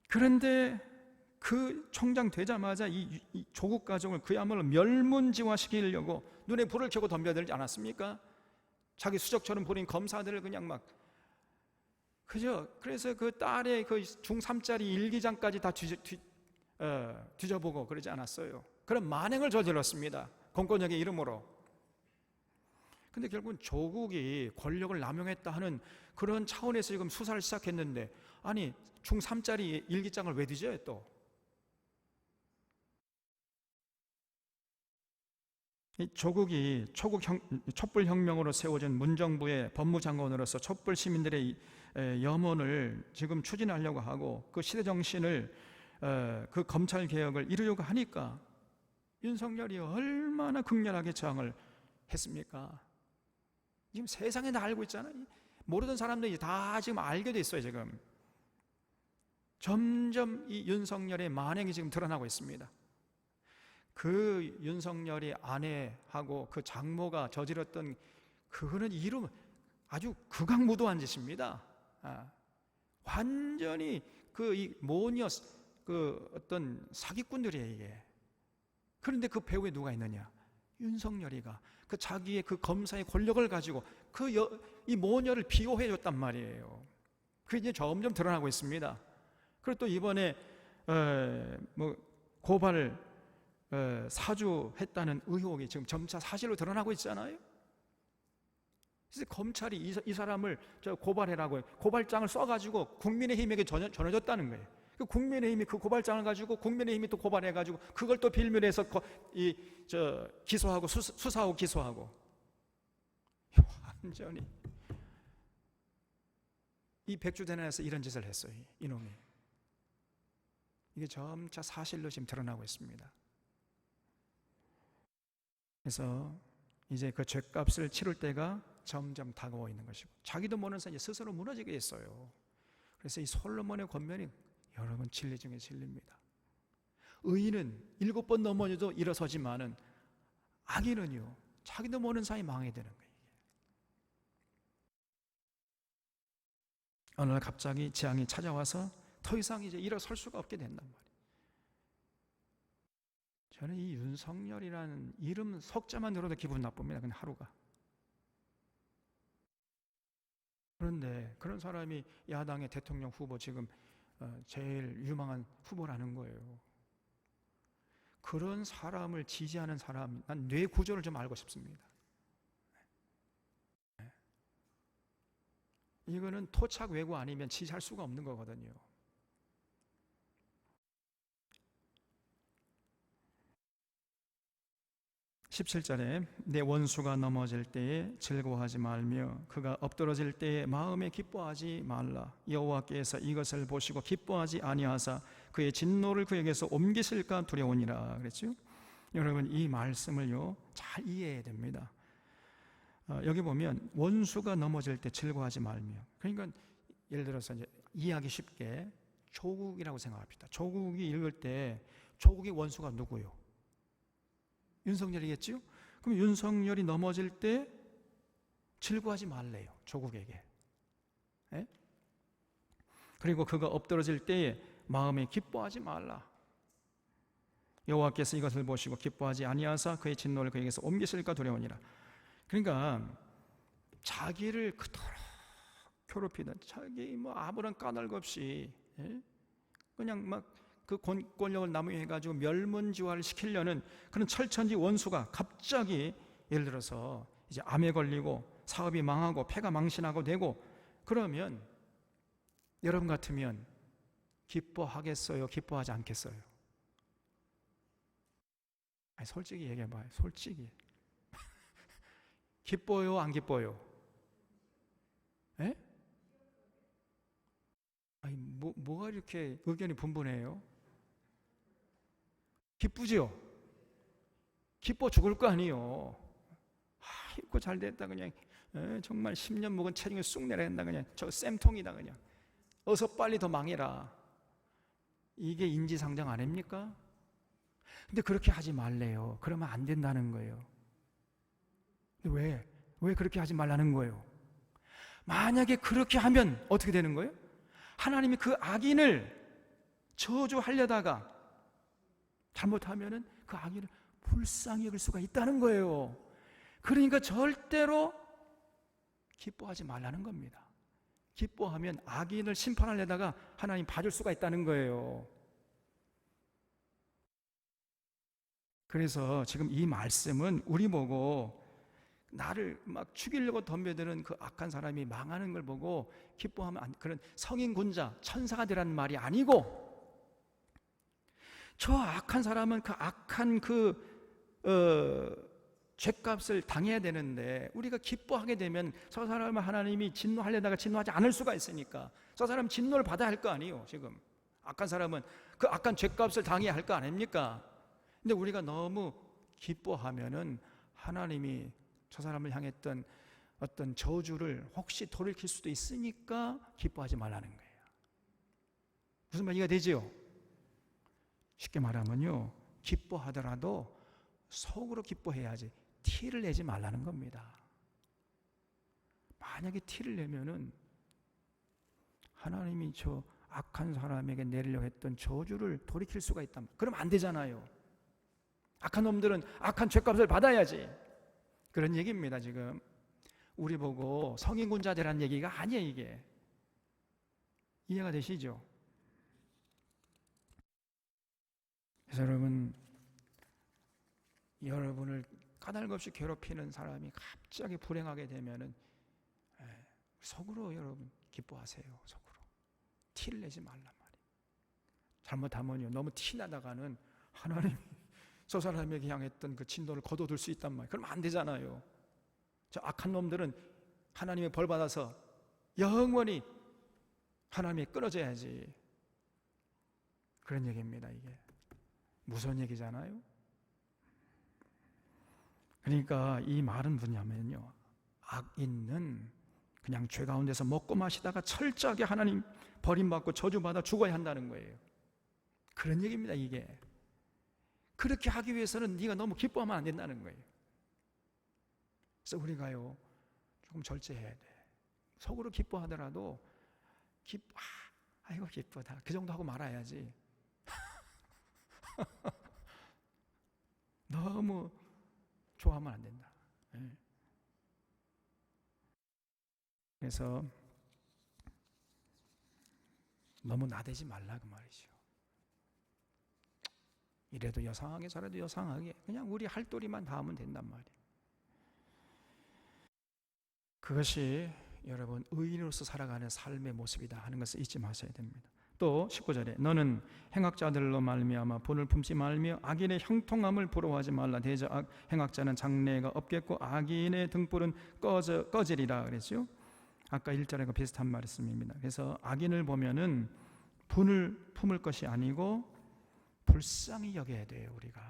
그런데 그 총장 되자마자 이 조국 가족을 그야말로 멸문지화시키려고 눈에 불을 켜고 덤벼들지 않았습니까? 자기 수적처럼 부린 검사들을 그냥 막 그래서 그 딸의 그 중3짜리 일기장까지 다 뒤져보고 그러지 않았어요. 그런 만행을 저질렀습니다. 공권력의 이름으로. 근데 결국은 조국이 권력을 남용했다 하는 그런 차원에서 지금 수사를 시작했는데, 아니 중3짜리 일기장을 왜 뒤져요 또? 조국이 촛불혁명으로 세워진 문정부의 법무장관으로서 촛불 시민들의 염원을 지금 추진하려고 하고 그 시대정신을 그 검찰개혁을 이루려고 하니까 윤석열이 얼마나 극렬하게 저항을 했습니까? 지금 세상에 다 알고 있잖아요. 모르던 사람들이 다 지금 알게 돼 있어요. 지금 점점 이 윤석열의 만행이 지금 드러나고 있습니다. 그 윤석열의 아내하고 그 장모가 저질렀던 그거는 이름 아주 극악무도한 짓입니다. 완전히 이 모녀 어떤 사기꾼들이에요 이게. 그런데 그 배후에 누가 있느냐? 윤석열이가 그 자기의 그 검사의 권력을 가지고 이 모녀를 비호해 줬단 말이에요. 그게 이제 점점 드러나고 있습니다. 그리고 또 이번에 고발을 사주했다는 의혹이 지금 점차 사실로 드러나고 있잖아요. 그래서 검찰이 이 사람을 고발해라고 고발장을 써가지고 국민의힘에게 전해줬다는 거예요. 그 국민의힘이 그 고발장을 가지고 국민의힘이 또 고발해가지고 그걸 또 빌미해서 기소하고 수사하고 기소하고 완전히 이 백주대낮에서 이런 짓을 했어요. 이놈이. 이게 점차 사실로 지금 드러나고 있습니다. 그래서 이제 그 죄값을 치를 때가 점점 다가오고 있는 것이고 자기도 모르는 사이에 스스로 무너지게 했어요. 그래서 이 솔로몬의 권면이 여러분 진리 중에 진리입니다. 의인은 7번 넘어져도 일어서지만은 악인은요 자기도 모르는 사이에 망하게 되는 거예요. 어느 날 갑자기 재앙이 찾아와서 더 이상 이제 일어설 수가 없게 된단 말이에요. 저는 이 윤석열이라는 이름 석자만 들어도 기분 나쁩니다. 그냥 하루가. 그런데 그런 사람이 야당의 대통령 후보 지금 제일 유망한 후보라는 거예요. 그런 사람을 지지하는 사람, 난 뇌 구조를 좀 알고 싶습니다. 이거는 토착 외구 아니면 지지할 수가 없는 거거든요. 17절에 내 원수가 넘어질 때에 즐거워하지 말며 그가 엎드러질 때에 마음에 기뻐하지 말라. 여호와께서 이것을 보시고 기뻐하지 아니하사 그의 진노를 그에게서 옮기실까 두려우니라 그랬죠. 여러분, 이 말씀을요 잘 이해해야 됩니다. 여기 보면 원수가 넘어질 때 즐거워하지 말며, 그러니까 예를 들어서 이제 이해하기 쉽게 조국이라고 생각합니다. 조국이 읽을 때 조국의 원수가 누구요? 윤석열이겠죠? 그럼 윤석열이 넘어질 때 즐거워하지 말래요, 조국에게. 예? 그리고 그가 엎드러질 때에 마음에 기뻐하지 말라. 여호와께서 이것을 보시고 기뻐하지 아니하사 그의 진노를 그에게서 옮기실까 두려우니라. 그러니까 자기를 그토록 괴롭히던, 자기 아무런 까닭 없이 그냥 막 그 권력을 남용해가지고 멸문지화를 시키려는 그런 철천지 원수가 갑자기 예를 들어서 이제 암에 걸리고 사업이 망하고 폐가 망신하고 되고 그러면 여러분 같으면 기뻐하겠어요? 기뻐하지 않겠어요? 아니, 솔직히 얘기해봐요. 솔직히. 기뻐요? 안 기뻐요? 에? 아니, 뭐가 이렇게 의견이 분분해요? 기쁘지요? 기뻐 죽을 거 아니요. 아이고 잘 됐다 그냥. 정말 10년 묵은 체중이 쑥 내려간다 그냥. 저 쌤통이다 그냥. 어서 빨리 더 망해라. 이게 인지상정 아닙니까? 근데 그렇게 하지 말래요. 그러면 안 된다는 거예요. 근데 왜 그렇게 하지 말라는 거예요? 만약에 그렇게 하면 어떻게 되는 거예요? 하나님이 그 악인을 저주하려다가 잘못하면은 그 악인을 불쌍히 여길 수가 있다는 거예요. 그러니까 절대로 기뻐하지 말라는 겁니다. 기뻐하면 악인을 심판하려다가 하나님 봐줄 수가 있다는 거예요. 그래서 지금 이 말씀은 우리 보고 나를 막 죽이려고 덤벼드는 그 악한 사람이 망하는 걸 보고 기뻐하면 그런 성인 군자, 천사가 되라는 말이 아니고, 저 악한 사람은 그 악한 죄값을 당해야 되는데 우리가 기뻐하게 되면 저 사람을 하나님이 진노하려다가 진노하지 않을 수가 있으니까 저 사람 진노를 받아야 할 거 아니에요. 지금 악한 사람은 그 악한 죄값을 당해야 할 거 아닙니까? 근데 우리가 너무 기뻐하면은 하나님이 저 사람을 향했던 어떤 저주를 혹시 돌이킬 수도 있으니까 기뻐하지 말라는 거예요. 무슨 말 이해가 되죠? 쉽게 말하면요, 기뻐하더라도 속으로 기뻐해야지 티를 내지 말라는 겁니다. 만약에 티를 내면은 하나님이 저 악한 사람에게 내리려고 했던 저주를 돌이킬 수가 있단 말이에요. 그럼 안 되잖아요. 악한 놈들은 악한 죄값을 받아야지. 그런 얘기입니다. 지금 우리 보고 성인군자 되라는 얘기가 아니에요. 이게 이해가 되시죠? 그래서 여러분을 까닭없이 괴롭히는 사람이 갑자기 불행하게 되면은 속으로 여러분 기뻐하세요. 속으로 티를 내지 말란 말이에요. 잘못하면요, 너무 티나다가는 하나님이 저 사람에게 향했던 그 진노를 거둬둘 수 있단 말이에요. 그럼 안 되잖아요. 저 악한 놈들은 하나님의 벌 받아서 영원히 하나님이 끊어져야지. 그런 얘기입니다. 이게 무서운 얘기잖아요. 그러니까 이 말은 뭐냐면요, 악인은 그냥 죄 가운데서 먹고 마시다가 철저하게 하나님 버림받고 저주받아 죽어야 한다는 거예요. 그런 얘기입니다. 이게 그렇게 하기 위해서는 네가 너무 기뻐하면 안 된다는 거예요. 그래서 우리가요 조금 절제해야 돼. 속으로 기뻐하더라도 아이고 기쁘다 그 정도 하고 말아야지. 너무 좋아하면 안 된다. 그래서 너무 나대지 말라 그 말이죠. 이래도 여상하게 저래도 여상하게 그냥 우리 할 도리만 다 하면 된단 말이에요. 그것이 여러분 의인으로서 살아가는 삶의 모습이다 하는 것을 잊지 마셔야 됩니다. 또 19절에 너는 행악자들로 말미암아 분을 품지 말며 악인의 형통함을 부러워하지 말라. 대저 행악자는 장래가 없겠고 악인의 등불은 꺼지리라 그랬죠. 아까 1절과 비슷한 말씀입니다. 그래서 악인을 보면은 분을 품을 것이 아니고 불쌍히 여겨야 돼요. 우리가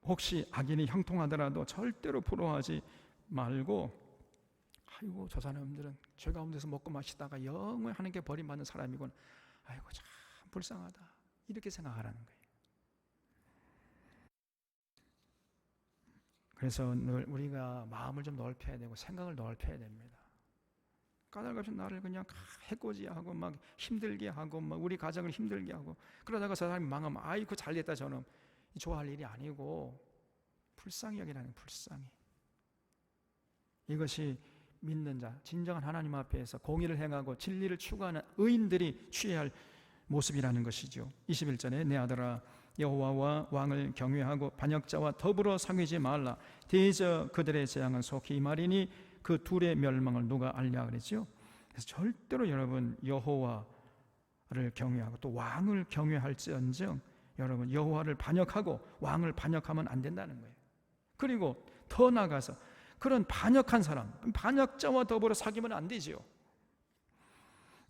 혹시 악인이 형통하더라도 절대로 부러워하지 말고, 아이고 저 사람들은 죄 가운데서 먹고 마시다가 영원히 하나님께 버림받는 사람이군, 아이고 참 불쌍하다, 이렇게 생각하라는 거예요. 그래서 늘 우리가 마음을 좀 넓혀야 되고 생각을 넓혀야 됩니다. 까닭없이 나를 그냥 해코지하고 막 힘들게 하고 막 우리 가정을 힘들게 하고 그러다가 저 사람이 망하면 아이고 잘됐다, 저는 좋아할 일이 아니고 불쌍히 여기라는, 불쌍히. 이것이 믿는 자, 진정한 하나님 앞에서 공의를 행하고 진리를 추구하는 의인들이 취해야 할 모습이라는 것이죠. 21절에 내 아들아 여호와와 왕을 경외하고 반역자와 더불어 상위지 말라. 대저 그들의 재앙은 속히 임하리니 그 둘의 멸망을 누가 알랴 그랬죠. 그래서 절대로 여러분 여호와를 경외하고 또 왕을 경외할지언정 여러분 여호와를 반역하고 왕을 반역하면 안 된다는 거예요. 그리고 더 나아가서 그런 반역한 사람, 반역자와 더불어 사귀면 안 되지요.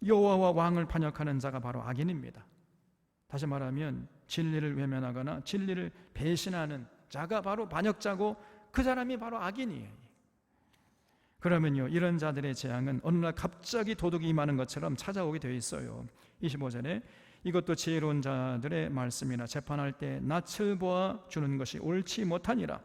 여호와와 왕을 반역하는 자가 바로 악인입니다. 다시 말하면 진리를 외면하거나 진리를 배신하는 자가 바로 반역자고 그 사람이 바로 악인이에요. 그러면요 이런 자들의 재앙은 어느 날 갑자기 도둑이 임하는 것처럼 찾아오게 되어 있어요. 25절에 이것도 지혜로운 자들의 말씀이나 재판할 때 낯을 보아 주는 것이 옳지 못하니라.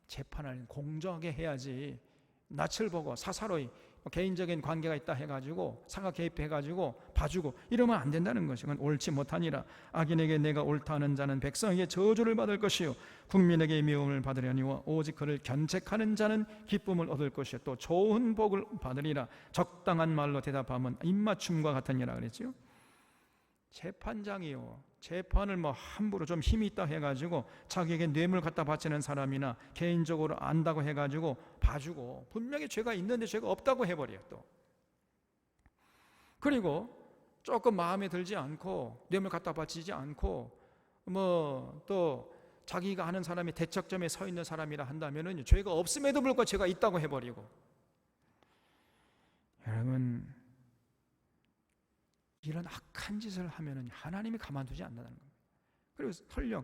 재판을 공정하게 해야지 낯을 보고 사사로이 개인적인 관계가 있다 해가지고 상하 개입해가지고 봐주고 이러면 안 된다는 것이, 그건 옳지 못하니라. 악인에게 내가 옳다 하는 자는 백성에게 저주를 받을 것이요 국민에게 미움을 받으려니와 오직 그를 견책하는 자는 기쁨을 얻을 것이요 또 좋은 복을 받으리라. 적당한 말로 대답하면 입맞춤과 같으니라 그랬죠. 재판장이요 재판을 함부로 좀 힘이 있다 해가지고 자기에게 뇌물 갖다 바치는 사람이나 개인적으로 안다고 해가지고 봐주고 분명히 죄가 있는데 죄가 없다고 해버려요. 또 그리고 조금 마음에 들지 않고 뇌물 갖다 바치지 않고 또 자기가 아는 사람이 대척점에 서 있는 사람이라 한다면은 죄가 없음에도 불구하고 죄가 있다고 해버리고, 여러분 이런 악한 짓을 하면은 하나님이 가만두지 않는다는 겁니다. 그리고 설령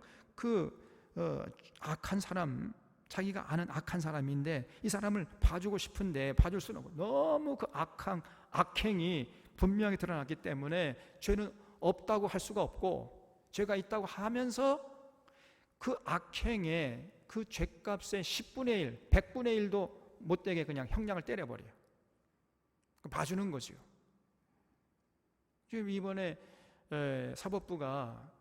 악한 사람, 자기가 아는 악한 사람인데 이 사람을 봐주고 싶은데 봐줄 수는 없고, 너무 그 악행이 분명히 드러났기 때문에 죄는 없다고 할 수가 없고, 죄가 있다고 하면서 그 악행에 그 죄값의 10분의 1, 100분의 1도 못되게 그냥 형량을 때려버려요. 봐주는 거죠. 지금 이번에 사법부가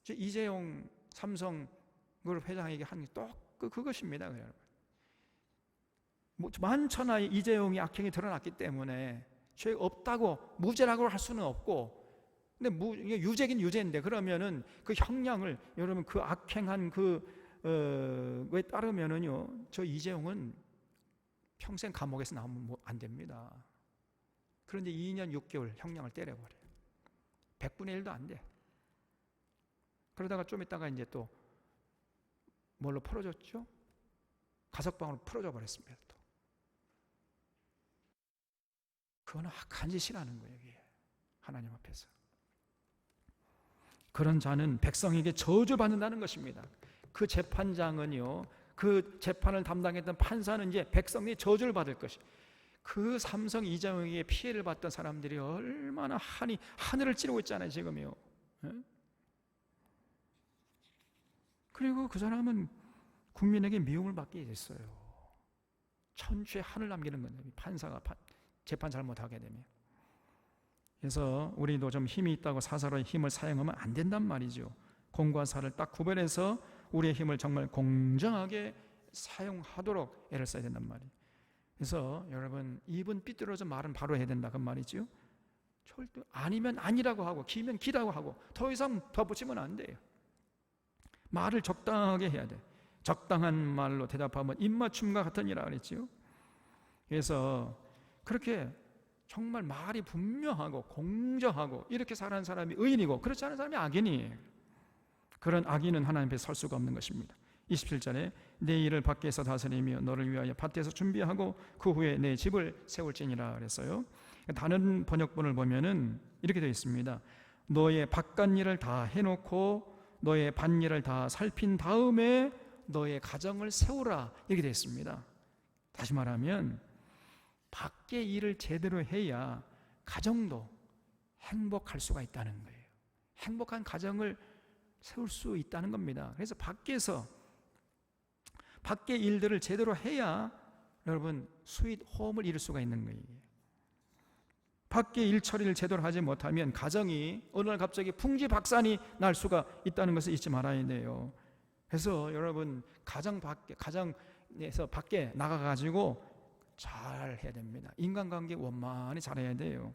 이재용 삼성그룹 회장에게 한 게 또 그것입니다. 여러분, 만천하에 이재용이 악행이 드러났기 때문에 죄 없다고 무죄라고 할 수는 없고, 근데 유죄긴 유죄인데 그러면은 그 형량을 여러분 그 악행한 그에 따르면은요 저 이재용은 평생 감옥에서 나오면 안 됩니다. 그런데 2년 6개월 형량을 때려버려요. 100분의 1도 안 돼. 그러다가 좀 있다가 이제 또 뭘로 풀어줬죠? 가석방으로 풀어줘 버렸습니다. 또. 그거는 악한 짓이라는 거예요. 이게 하나님 앞에서. 그런 자는 백성에게 저주받는다는 것입니다. 그 재판장은요, 그 재판을 담당했던 판사는 이제 백성이 저주를 받을 것이에요. 그 삼성 이재용에게 피해를 받던 사람들이 얼마나 하늘을 찌르고 있잖아요 지금요. 그리고 그 사람은 국민에게 미움을 받게 됐어요. 천추의 한을 남기는 거예요. 판사가 재판 잘못하게 되면. 그래서 우리도 좀 힘이 있다고 사사로이 힘을 사용하면 안 된단 말이죠. 공과 사를 딱 구별해서 우리의 힘을 정말 공정하게 사용하도록 애를 써야 된단 말이에요. 그래서 여러분 입은 삐뚤어져 말은 바로 해야 된다 그 말이죠. 절대 아니면 아니라고 하고 기면 기라고 하고 더 이상 덧붙이면 안 돼요. 말을 적당하게 해야 돼. 적당한 말로 대답하면 입맞춤과 같으니라 그랬지요. 그래서 그렇게 정말 말이 분명하고 공정하고 이렇게 살아가는 사람이 의인이고, 그렇지 않은 사람이 악인이에요. 그런 악인은 하나님 앞에 설 수가 없는 것입니다. 27절에 내 일을 밖에서 다스리며 너를 위하여 밭에서 준비하고 그 후에 내 집을 세울지니라 그랬어요. 다른 번역본을 보면은 이렇게 되어 있습니다. 너의 바깥일을 다 해놓고 너의 밭일을 다 살핀 다음에 너의 가정을 세우라, 이렇게 되어 있습니다. 다시 말하면 밖의 일을 제대로 해야 가정도 행복할 수가 있다는 거예요. 행복한 가정을 세울 수 있다는 겁니다. 그래서 밖의 일들을 제대로 해야 여러분 스윗 홈을 이룰 수가 있는 거예요. 밖의 일 처리를 제대로 하지 못하면 가정이 어느 날 갑자기 풍지박산이 날 수가 있다는 것을 잊지 말아야 돼요. 그래서 여러분 가정에서 밖에 나가가지고 잘 해야 됩니다. 인간관계 원만히 잘해야 돼요.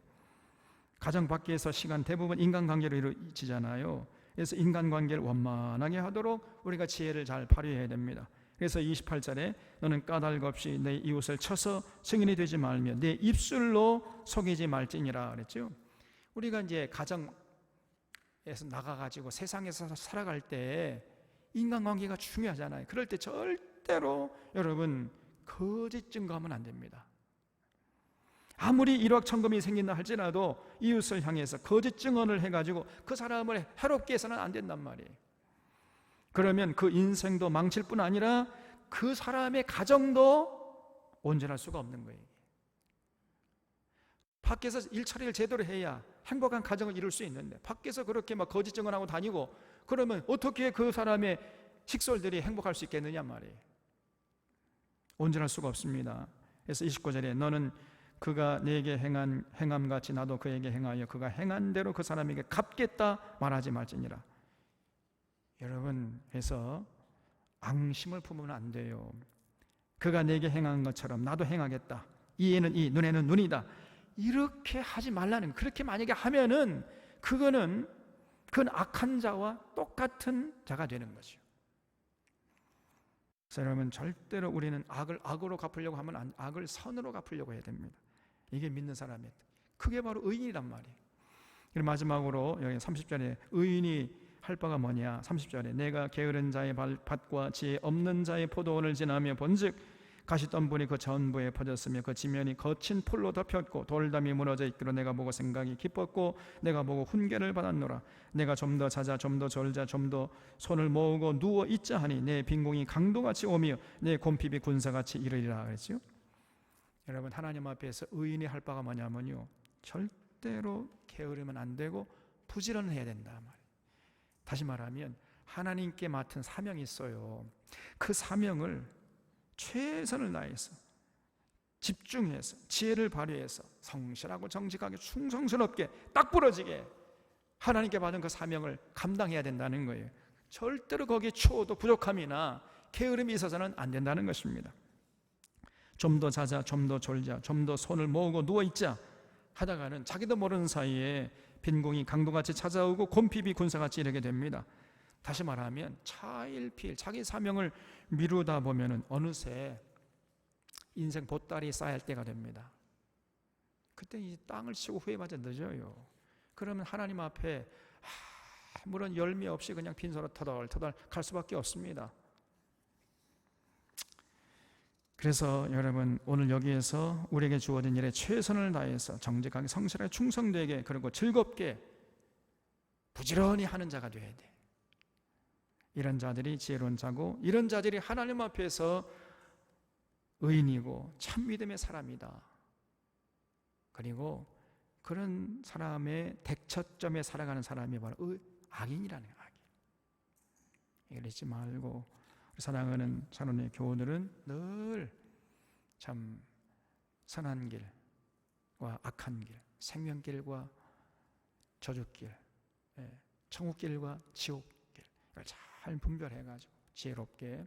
가정 밖에서 시간 대부분 인간관계로 이루어지잖아요. 그래서 인간관계를 원만하게 하도록 우리가 지혜를 잘 발휘해야 됩니다. 그래서 28절에 너는 까닭 없이 내 이웃을 쳐서 증인이 되지 말며 내 입술로 속이지 말지니라 그랬죠. 우리가 이제 가정에서 나가가지고 세상에서 살아갈 때 인간관계가 중요하잖아요. 그럴 때 절대로 여러분 거짓 증거하면 안 됩니다. 아무리 일확천금이 생긴다 할지라도 이웃을 향해서 거짓 증언을 해가지고 그 사람을 해롭게 해서는 안 된단 말이에요. 그러면 그 인생도 망칠 뿐 아니라 그 사람의 가정도 온전할 수가 없는 거예요. 밖에서 일처리를 제대로 해야 행복한 가정을 이룰 수 있는데 밖에서 그렇게 막 거짓 증언하고 다니고 그러면 어떻게 그 사람의 식솔들이 행복할 수 있겠느냐 말이에요. 온전할 수가 없습니다. 그래서 29절에 너는 그가 내게 행한 행함같이 나도 그에게 행하여 그가 행한 대로 그 사람에게 갚겠다 말하지 말지니라. 여러분, 그래서 앙심을 품으면 안 돼요. 그가 내게 행한 것처럼 나도 행하겠다. 이에는 이, 눈에는 눈이다. 이렇게 하지 말라는, 그렇게 만약에 하면은 그건 악한 자와 똑같은 자가 되는 거죠. 그래서 여러분, 절대로 우리는 악을 악으로 갚으려고 하면 악을 선으로 갚으려고 해야 됩니다. 이게 믿는 사람의, 그게 바로 의인이란 말이에요. 그리고 마지막으로 여기 30절에 의인이 할 바가 뭐냐. 30절에 내가 게으른 자의 밭과 지혜 없는 자의 포도원을 지나며 본즉 가시덤불이 그 전부에 퍼졌으며 그 지면이 거친 풀로 덮였고 돌담이 무너져 있기로 내가 보고 생각이 기뻤고 내가 보고 훈계를 받았노라. 내가 좀 더 자자 좀 더 졸자 좀 더 손을 모으고 누워 있자 하니 내 빈궁이 강도같이 오며 내 곰핍이 군사같이 이르리라 그랬죠. 여러분, 하나님 앞에서 의인이 할 바가 뭐냐면요, 절대로 게으르면 안 되고 부지런해야 된다 말이에요. 다시 말하면 하나님께 맡은 사명이 있어요. 그 사명을 최선을 다해서 집중해서 지혜를 발휘해서 성실하고 정직하게 충성스럽게 딱 부러지게 하나님께 받은 그 사명을 감당해야 된다는 거예요. 절대로 거기에 추호도 부족함이나 게으름이 있어서는 안 된다는 것입니다. 좀 더 자자, 좀 더 졸자, 좀 더 손을 모으고 누워있자 하다가는 자기도 모르는 사이에 빈궁이 강도같이 찾아오고 곰핍이 군사같이 이르게 됩니다. 다시 말하면 차일피일 자기 사명을 미루다 보면은 어느새 인생 보따리 쌓일 때가 됩니다. 그때 이 땅을 치고 후회마저 늦어요. 그러면 하나님 앞에 아무런 열매 없이 그냥 빈손으로 터덜터덜 갈 수밖에 없습니다. 그래서 여러분, 오늘 여기에서 우리에게 주어진 일에 최선을 다해서 정직하게 성실하게 충성되게 그리고 즐겁게 부지런히 하는 자가 되어야 돼. 이런 자들이 지혜로운 자고 이런 자들이 하나님 앞에서 의인이고 참 믿음의 사람이다. 그리고 그런 사람의 대처점에 살아가는 사람이 바로 악인이라는 거예요. 악인. 이걸 잊지 말고 사랑하는 자손의 교우들은 늘 참 선한 길과 악한 길, 생명길과 저주길, 천국길과 지옥길 이걸 잘 분별해가지고 지혜롭게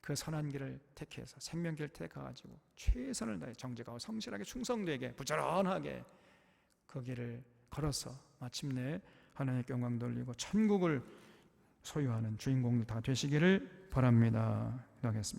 그 선한 길을 택해서 생명길을 택해가지고 최선을 다해 정직하고 성실하게 충성되게 부지런하게 그 길을 걸어서 마침내 하나님의 영광 돌리고 천국을 소유하는 주인공들 다 되시기를 바랍니다. 기도하겠습니다.